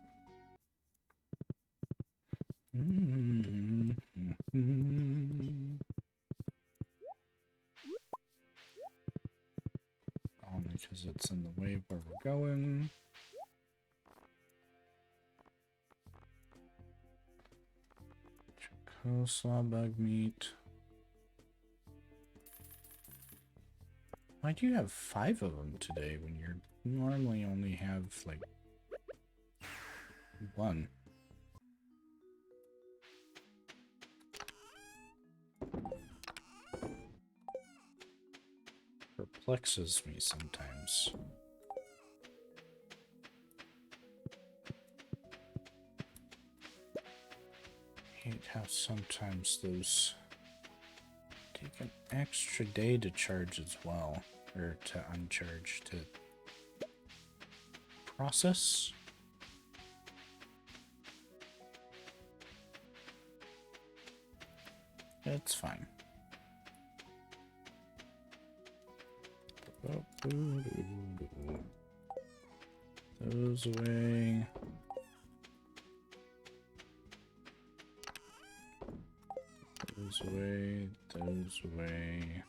Only because it's in the way where we're going. Coleslaw, bug meat. Why do you have 5 of them today when you normally only have like 1? Perplexes me sometimes. I hate how sometimes those take an extra day to charge as well, or to uncharge, to process. It's fine. Those away. Those away. Those away.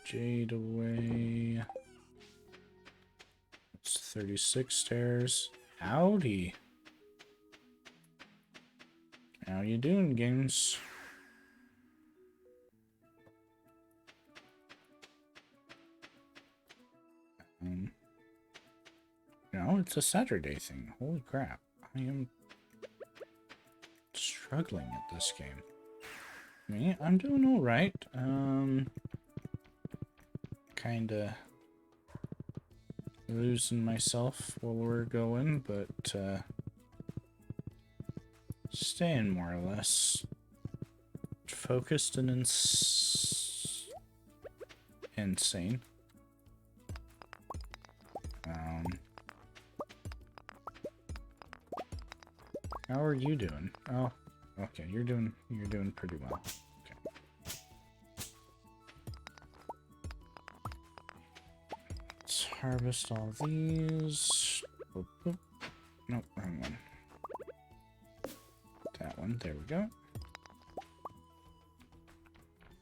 Jade away. It's 36 stairs. Howdy. How you doing, games? No, it's a Saturday thing. Holy crap. I am struggling at this game. Me, I'm doing alright. Kinda losing myself while we're going, but staying more or less focused and insane. How are you doing? Oh, okay, you're doing pretty well. Okay. Let's harvest all these. Boop, boop. Nope, wrong one. That one, there we go.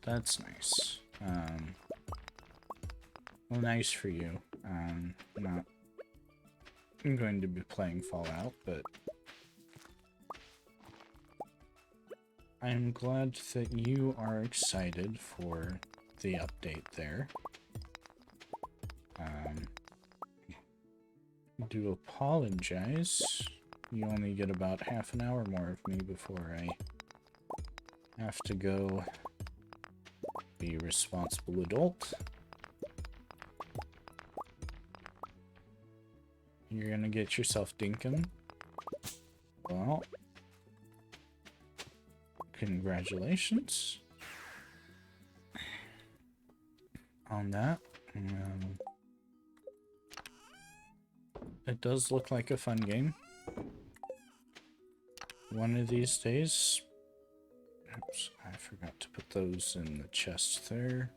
That's nice. Well, nice for you. Not I'm going to be playing Fallout, but I'm glad that you are excited for the update there. I do apologize. You only get about half an hour more of me before I have to go be a responsible adult. You're gonna get yourself dinkum. Well, congratulations on that. It does look like a fun game. One of these days. Oops, I forgot to put those in the chest there.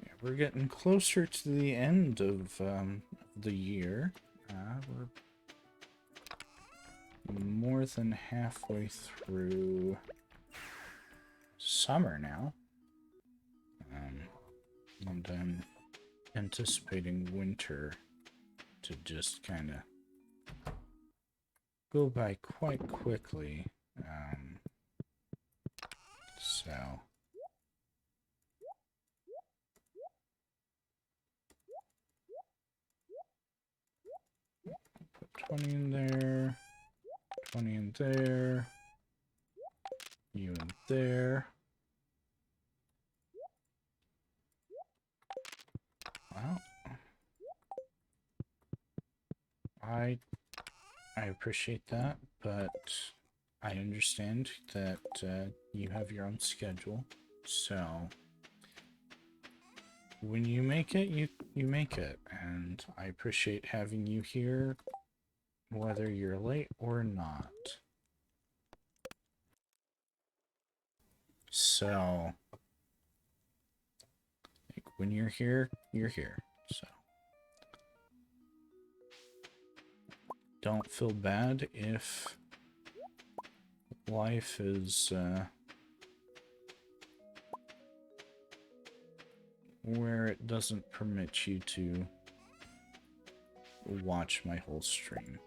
Yeah, we're getting closer to the end of the year. We're more than halfway through summer now. And I'm anticipating winter to just kind of go by quite quickly. So 20 in there, 20 in there, you in there. Well, I appreciate that, but I understand that you have your own schedule, so when you make it, you make it, and I appreciate having you here, whether you're late or not. So, like, when you're here, you're here. So, don't feel bad if life is where it doesn't permit you to watch my whole stream.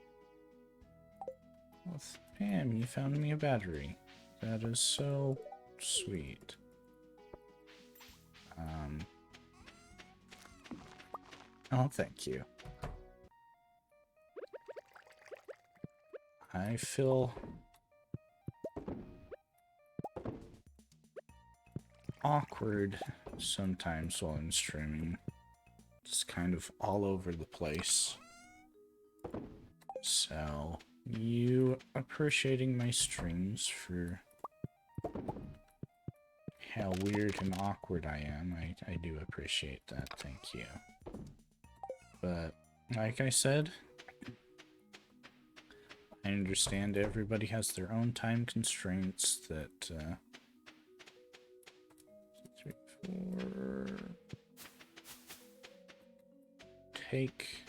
Well, Pam, you found me a battery. That is so sweet. Oh, thank you. I feel awkward sometimes while I'm streaming. Just kind of all over the place. So, you appreciating my streams for how weird and awkward I am, I do appreciate that, thank you. But, like I said, I understand everybody has their own time constraints that, 3, 4... take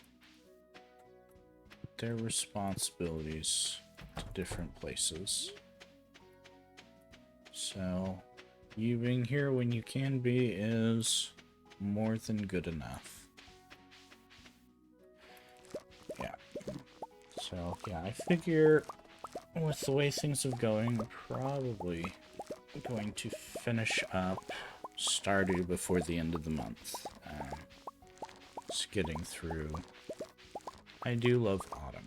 their responsibilities to different places. So, you being here when you can be is more than good enough. Yeah. So, yeah, I figure with the way things are going, I'm probably going to finish up Stardew before the end of the month. Just getting through. I do love autumn.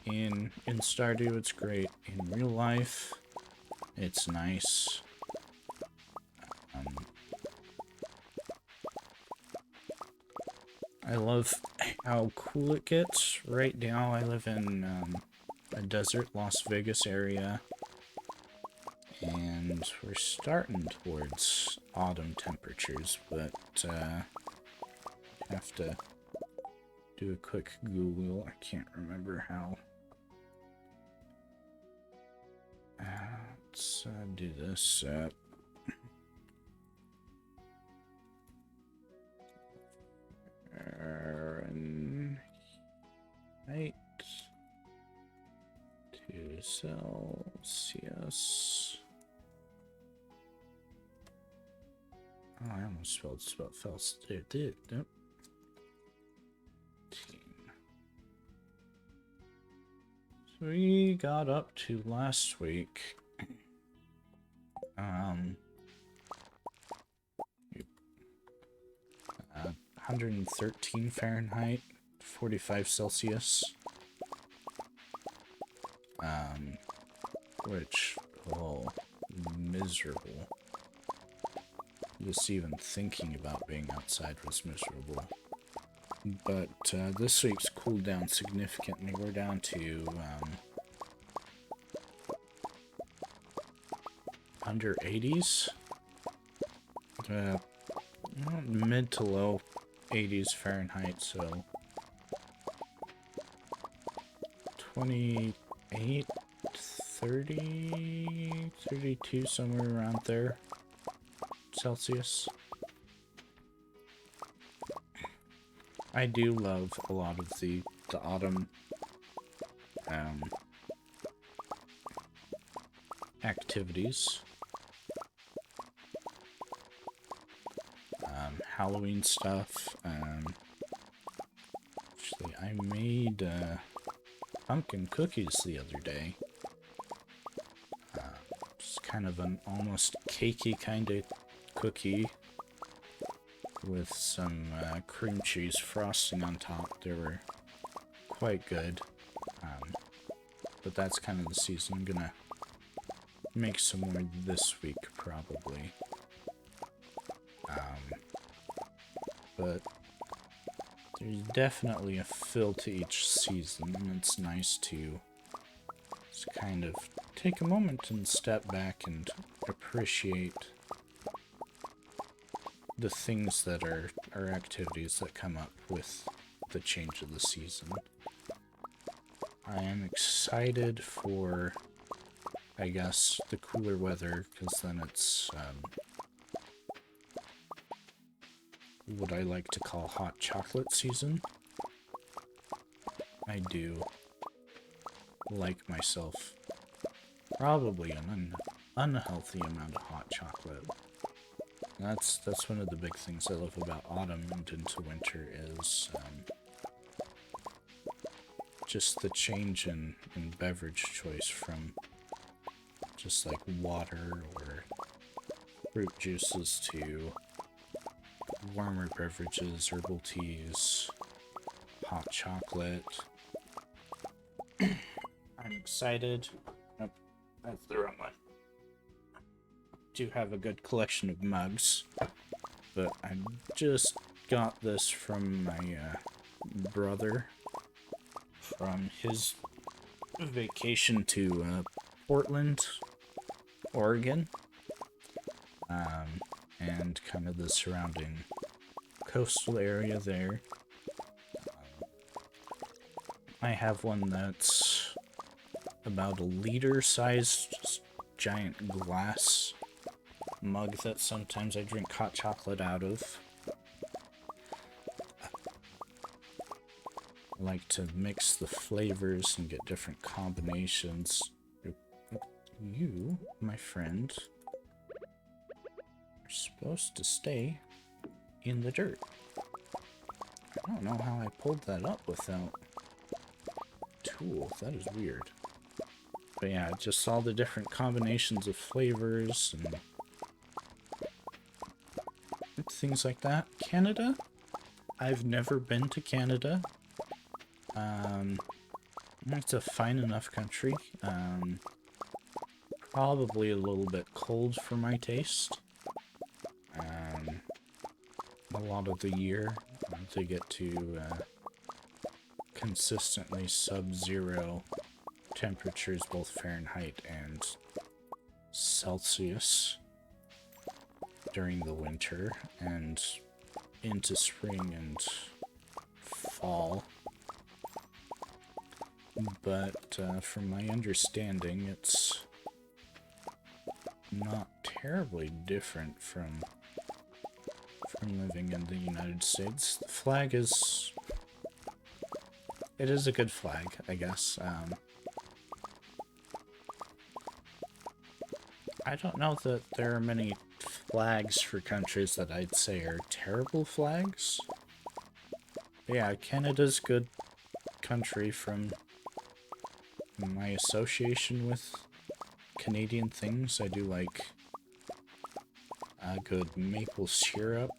In Stardew, it's great. In real life, it's nice. I love how cool it gets. Right now, I live in a desert Las Vegas area, and we're starting towards autumn temperatures, but have to do a quick Google. I can't remember how. Let's do this. Fahrenheit to Celsius. Oh, I almost spelled felt. It did. Nope. So we got up to last week. 113 Fahrenheit, 45 Celsius. Which, oh, miserable. Just even thinking about being outside was miserable. But this week's cooled down significantly. We're down to under 80s. Mid to low 80s Fahrenheit, so 28, 30, 32, somewhere around there, Celsius. I do love a lot of the autumn activities. Halloween stuff. Actually, I made pumpkin cookies the other day. It's kind of an almost cakey kind of cookie with some cream cheese frosting on top. They were quite good. But that's kind of the season. I'm gonna make some more this week, probably. But there's definitely a fill to each season, and it's nice to just kind of take a moment and step back and appreciate the things that are activities that come up with the change of the season. I am excited for, I guess, the cooler weather, because then it's what I like to call hot chocolate season. I do like myself probably an unhealthy amount of hot chocolate. That's one of the big things I love about autumn and into winter is just the change in beverage choice from just like water or fruit juices to warmer beverages, herbal teas, hot chocolate. I'm excited. Oh, that's the wrong one. Do have a good collection of mugs, but I just got this from my brother from his vacation to Portland, Oregon, and kind of the surrounding coastal area there. I have one that's about a liter-sized giant glass mug that sometimes I drink hot chocolate out of. I like to mix the flavors and get different combinations. You, my friend, are supposed to stay in the dirt. I don't know how I pulled that up without tool. That is weird. But yeah, just all the different combinations of flavors and things like that. Canada? I've never been to Canada. It's a fine enough country. Probably a little bit cold for my taste. A lot of the year to get to consistently sub-zero temperatures, both Fahrenheit and Celsius, during the winter and into spring and fall. But from my understanding, it's not terribly different from living in the United States. The flag is... it is a good flag, I guess. I don't know that there are many flags for countries that I'd say are terrible flags. But yeah, Canada's a good country from my association with Canadian things. I do like good maple syrup.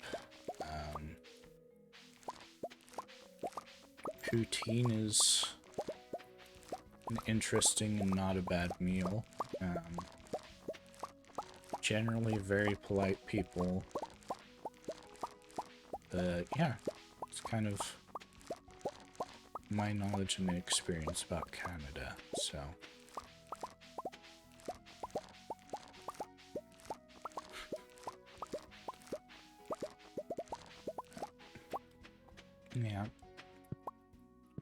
Poutine is an interesting and not a bad meal. Generally very polite people. But yeah, it's kind of my knowledge and experience about Canada, so... yeah.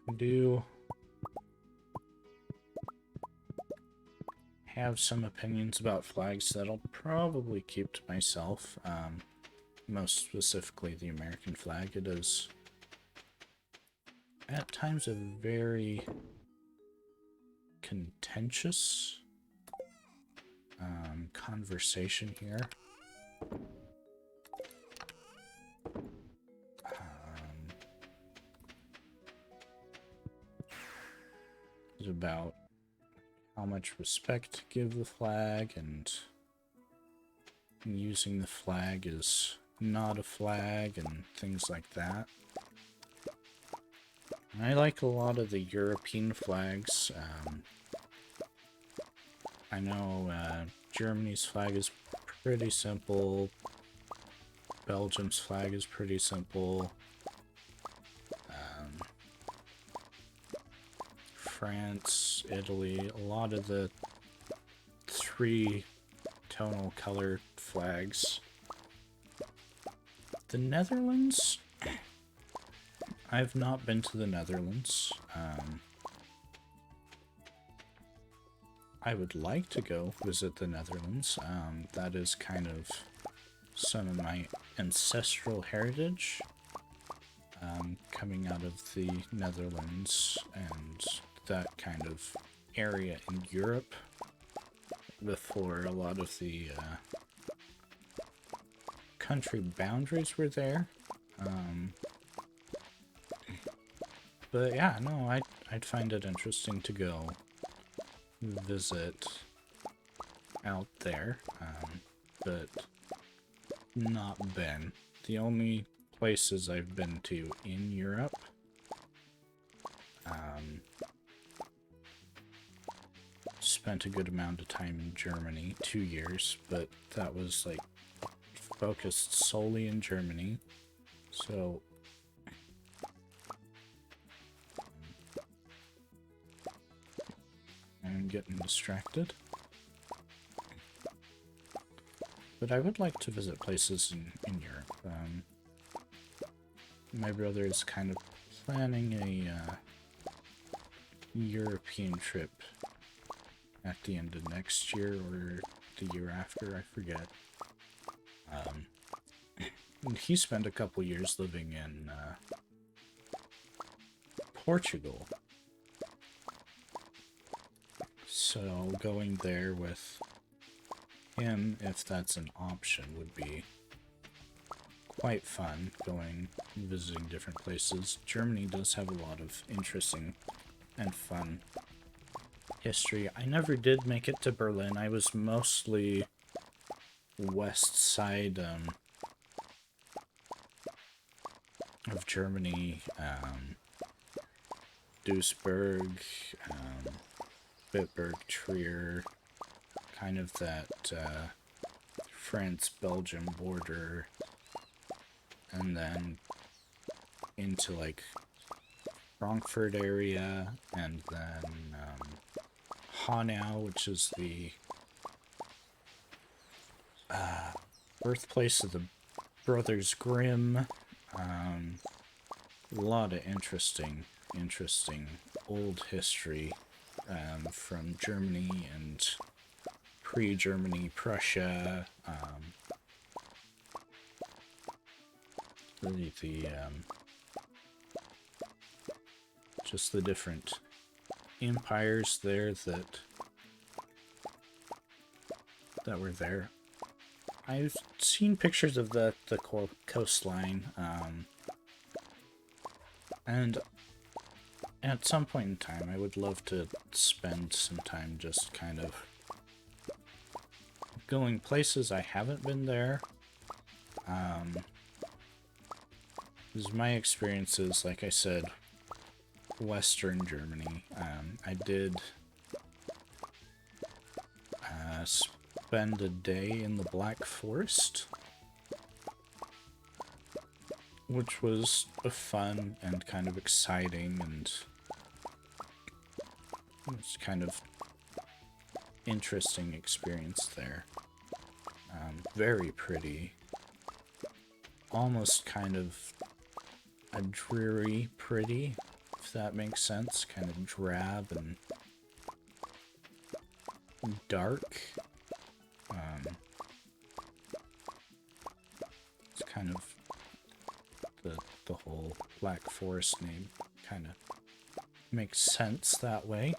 I do have some opinions about flags that I'll probably keep to myself. Most specifically the American flag. It is at times a very contentious conversation here. It's about how much respect to give the flag, and using the flag as not a flag, and things like that. I like a lot of the European flags. I know Germany's flag is pretty simple. Belgium's flag is pretty simple. France, Italy, a lot of the three tonal color flags. The Netherlands? I've not been to the Netherlands. I would like to go visit the Netherlands. That is kind of some of my ancestral heritage. Coming out of the Netherlands and that kind of area in Europe before a lot of the country boundaries were there. But yeah, no, I'd find it interesting to go visit out there, but not been. The only places I've been to in Europe, spent a good amount of time in Germany, 2 years, but that was like focused solely in Germany, so I'm getting distracted. But I would like to visit places in Europe. My brother is kind of planning a European trip at the end of next year or the year after, I forget. He spent a couple years living in Portugal. So going there with him, if that's an option, would be quite fun, going visiting different places. Germany does have a lot of interesting and fun history. I never did make it to Berlin. I was mostly west side of Germany, Duisburg, Bitburg, Trier, kind of that France-Belgium border, and then into like Frankfurt area, and then Hanau, which is the birthplace of the Brothers Grimm. A lot of interesting old history from Germany and pre-Germany, Prussia, just the different empires there that were there. I've seen pictures of the coastline, and at some point in time, I would love to spend some time just kind of going places I haven't been there. Because my experiences, like I said, Western Germany. I did spend a day in the Black Forest, which was a fun and kind of exciting, and it's kind of interesting experience there. Very pretty, almost kind of a dreary pretty, if that makes sense, kind of drab and dark. It's kind of the whole Black Forest name kind of makes sense that way.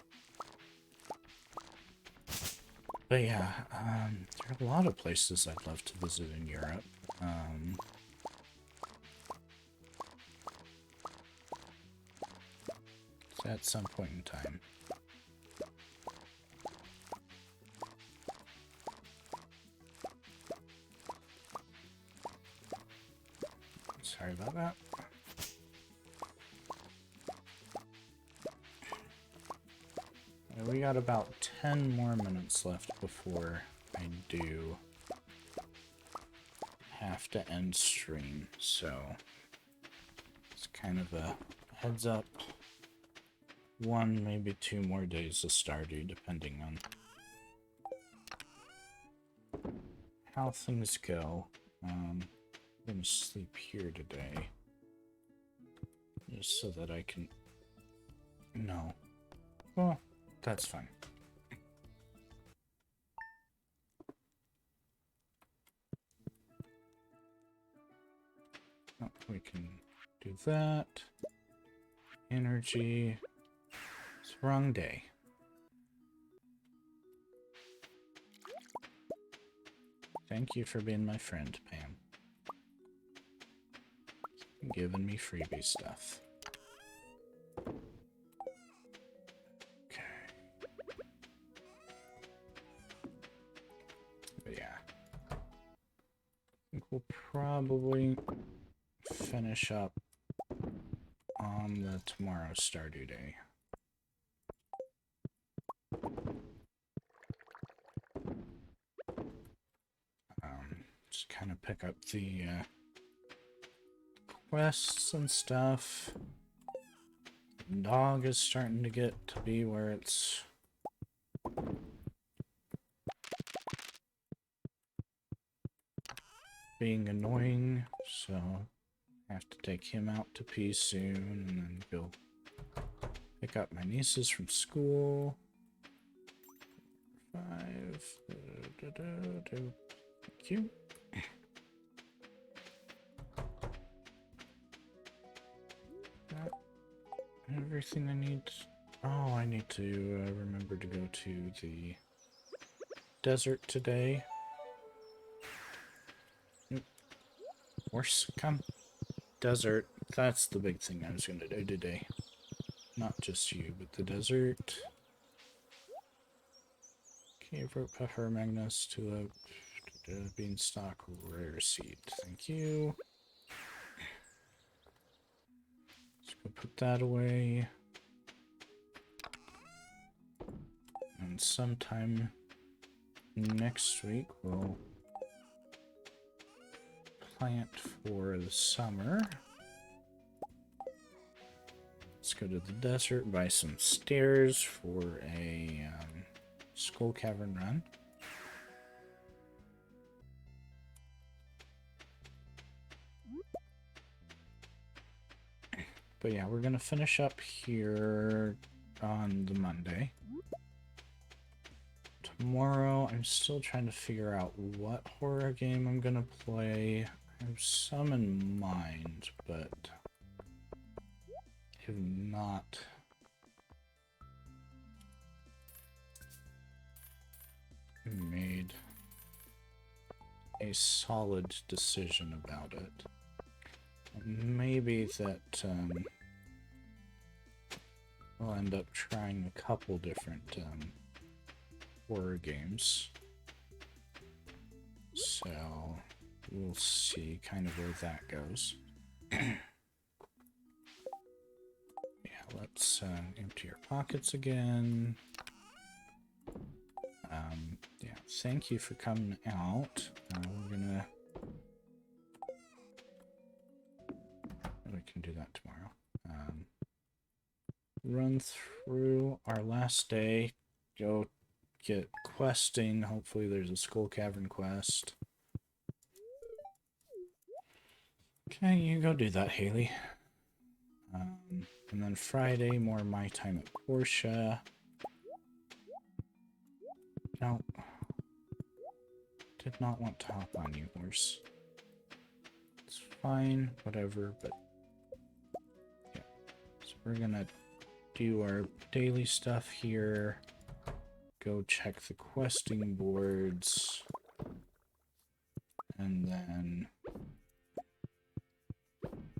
But yeah, there are a lot of places I'd love to visit in Europe. At some point in time. Sorry about that. we got about 10 more minutes left before I do have to end stream, so it's kind of a heads up. 1, maybe 2 more days of Stardew, depending on how things go. I'm gonna sleep here today, just so that I can... No. Well, that's fine. Oh, we can do that. Energy. It's the wrong day. Thank you for being my friend, Pam. Giving me freebie stuff. Okay. But yeah. I think we'll probably finish up on the tomorrow's Stardew Day. Just kind of pick up the quests and stuff. The dog is starting to get to be where it's being annoying, so I have to take him out to pee soon and then go pick up my nieces from school. 5. Thank you. That everything I need. Oh, I need to remember to go to the desert today. Horse, come. Desert. That's the big thing I was going to do today. Not just you, but the desert. Cave rope, pepper, Magnus, tulip, beanstalk, rare seed. Thank you. Let's go put that away. And sometime next week we'll plant for the summer. Let's go to the desert, buy some stairs for a skull cavern run. But yeah, we're gonna finish up here on the Monday. Tomorrow, I'm still trying to figure out what horror game I'm gonna play. I have some in mind, but I have not made a solid decision about it. Maybe that we'll end up trying a couple different horror games. So we'll see kind of where that goes. Yeah, let's empty our pockets again. Yeah, thank you for coming out. We're gonna... We can do that tomorrow. Run through our last day. Go get questing. Hopefully there's a Skull Cavern quest. Okay, you go do that, Haley. And then Friday, more my time at Portia. No. Did not want to hop on you, horse. It's fine, whatever, but... Yeah. So we're gonna do our daily stuff here. Go check the questing boards. And then...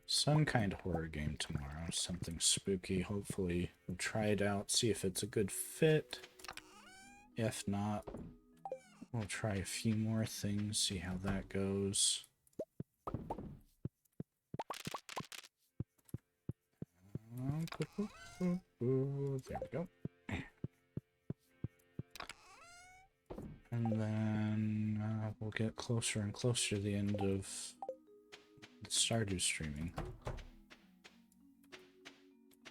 some kind of horror game tomorrow. Something spooky. Hopefully we'll try it out, see if it's a good fit. If not, we'll try a few more things, see how that goes. There we go. And then we'll get closer and closer to the end of the Stardew streaming.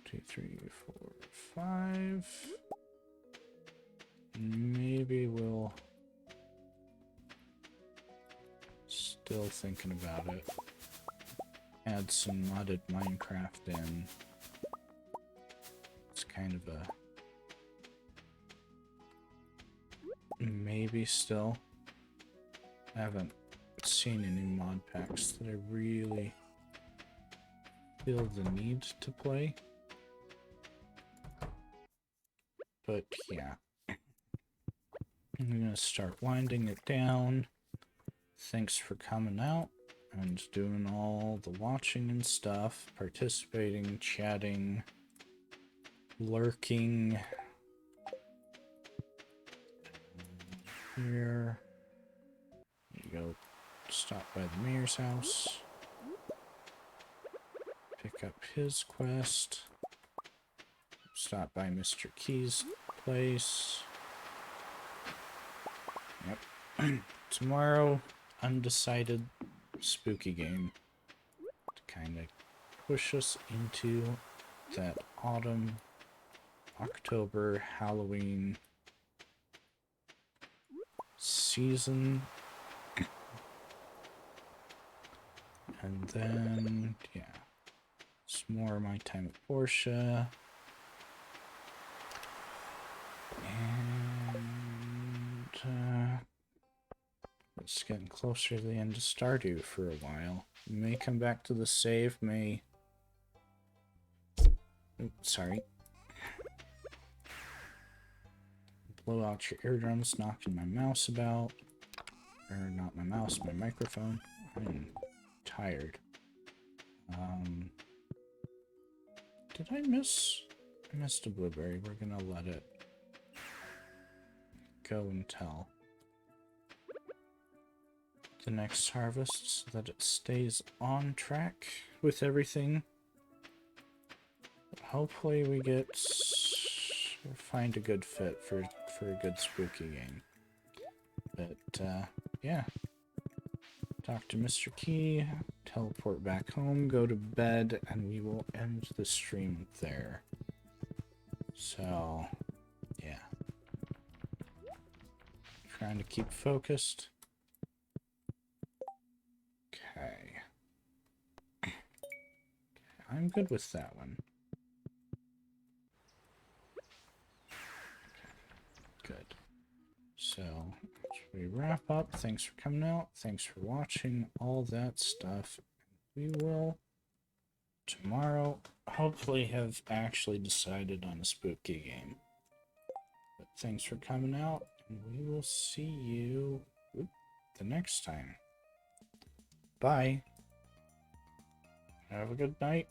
2, 3, 4, 5. Maybe we'll... Still thinking about it. Add some modded Minecraft in. It's kind of a... Maybe still. I haven't seen any mod packs that I really feel the need to play. But yeah. I'm gonna start winding it down. Thanks for coming out and doing all the watching and stuff, participating, chatting, lurking. Here. You go stop by the mayor's house. Pick up his quest. Stop by Mr. Key's place. Yep. Tomorrow, undecided spooky game to kind of push us into that autumn, October, Halloween season. And then, yeah, it's more of my time at Portia. And it's getting closer to the end of Stardew for a while. May come back to the save, may... Oops, sorry. Blow out your eardrums, knocking my mouse about. Or not my mouse, my microphone. I'm tired. Did I miss? I missed a blueberry. We're gonna let it go until the next harvest so that it stays on track with everything. Hopefully we find a good fit for a good spooky game. But yeah. Talk to Mr. Key, teleport back home, go to bed, and we will end the stream there. So, yeah. Trying to keep focused. Okay. I'm good with that one. Okay. Good. So, as we wrap up, thanks for coming out, thanks for watching, all that stuff. We will, tomorrow, hopefully have actually decided on a spooky game. But thanks for coming out, and we will see you the next time. Bye. Have a good night.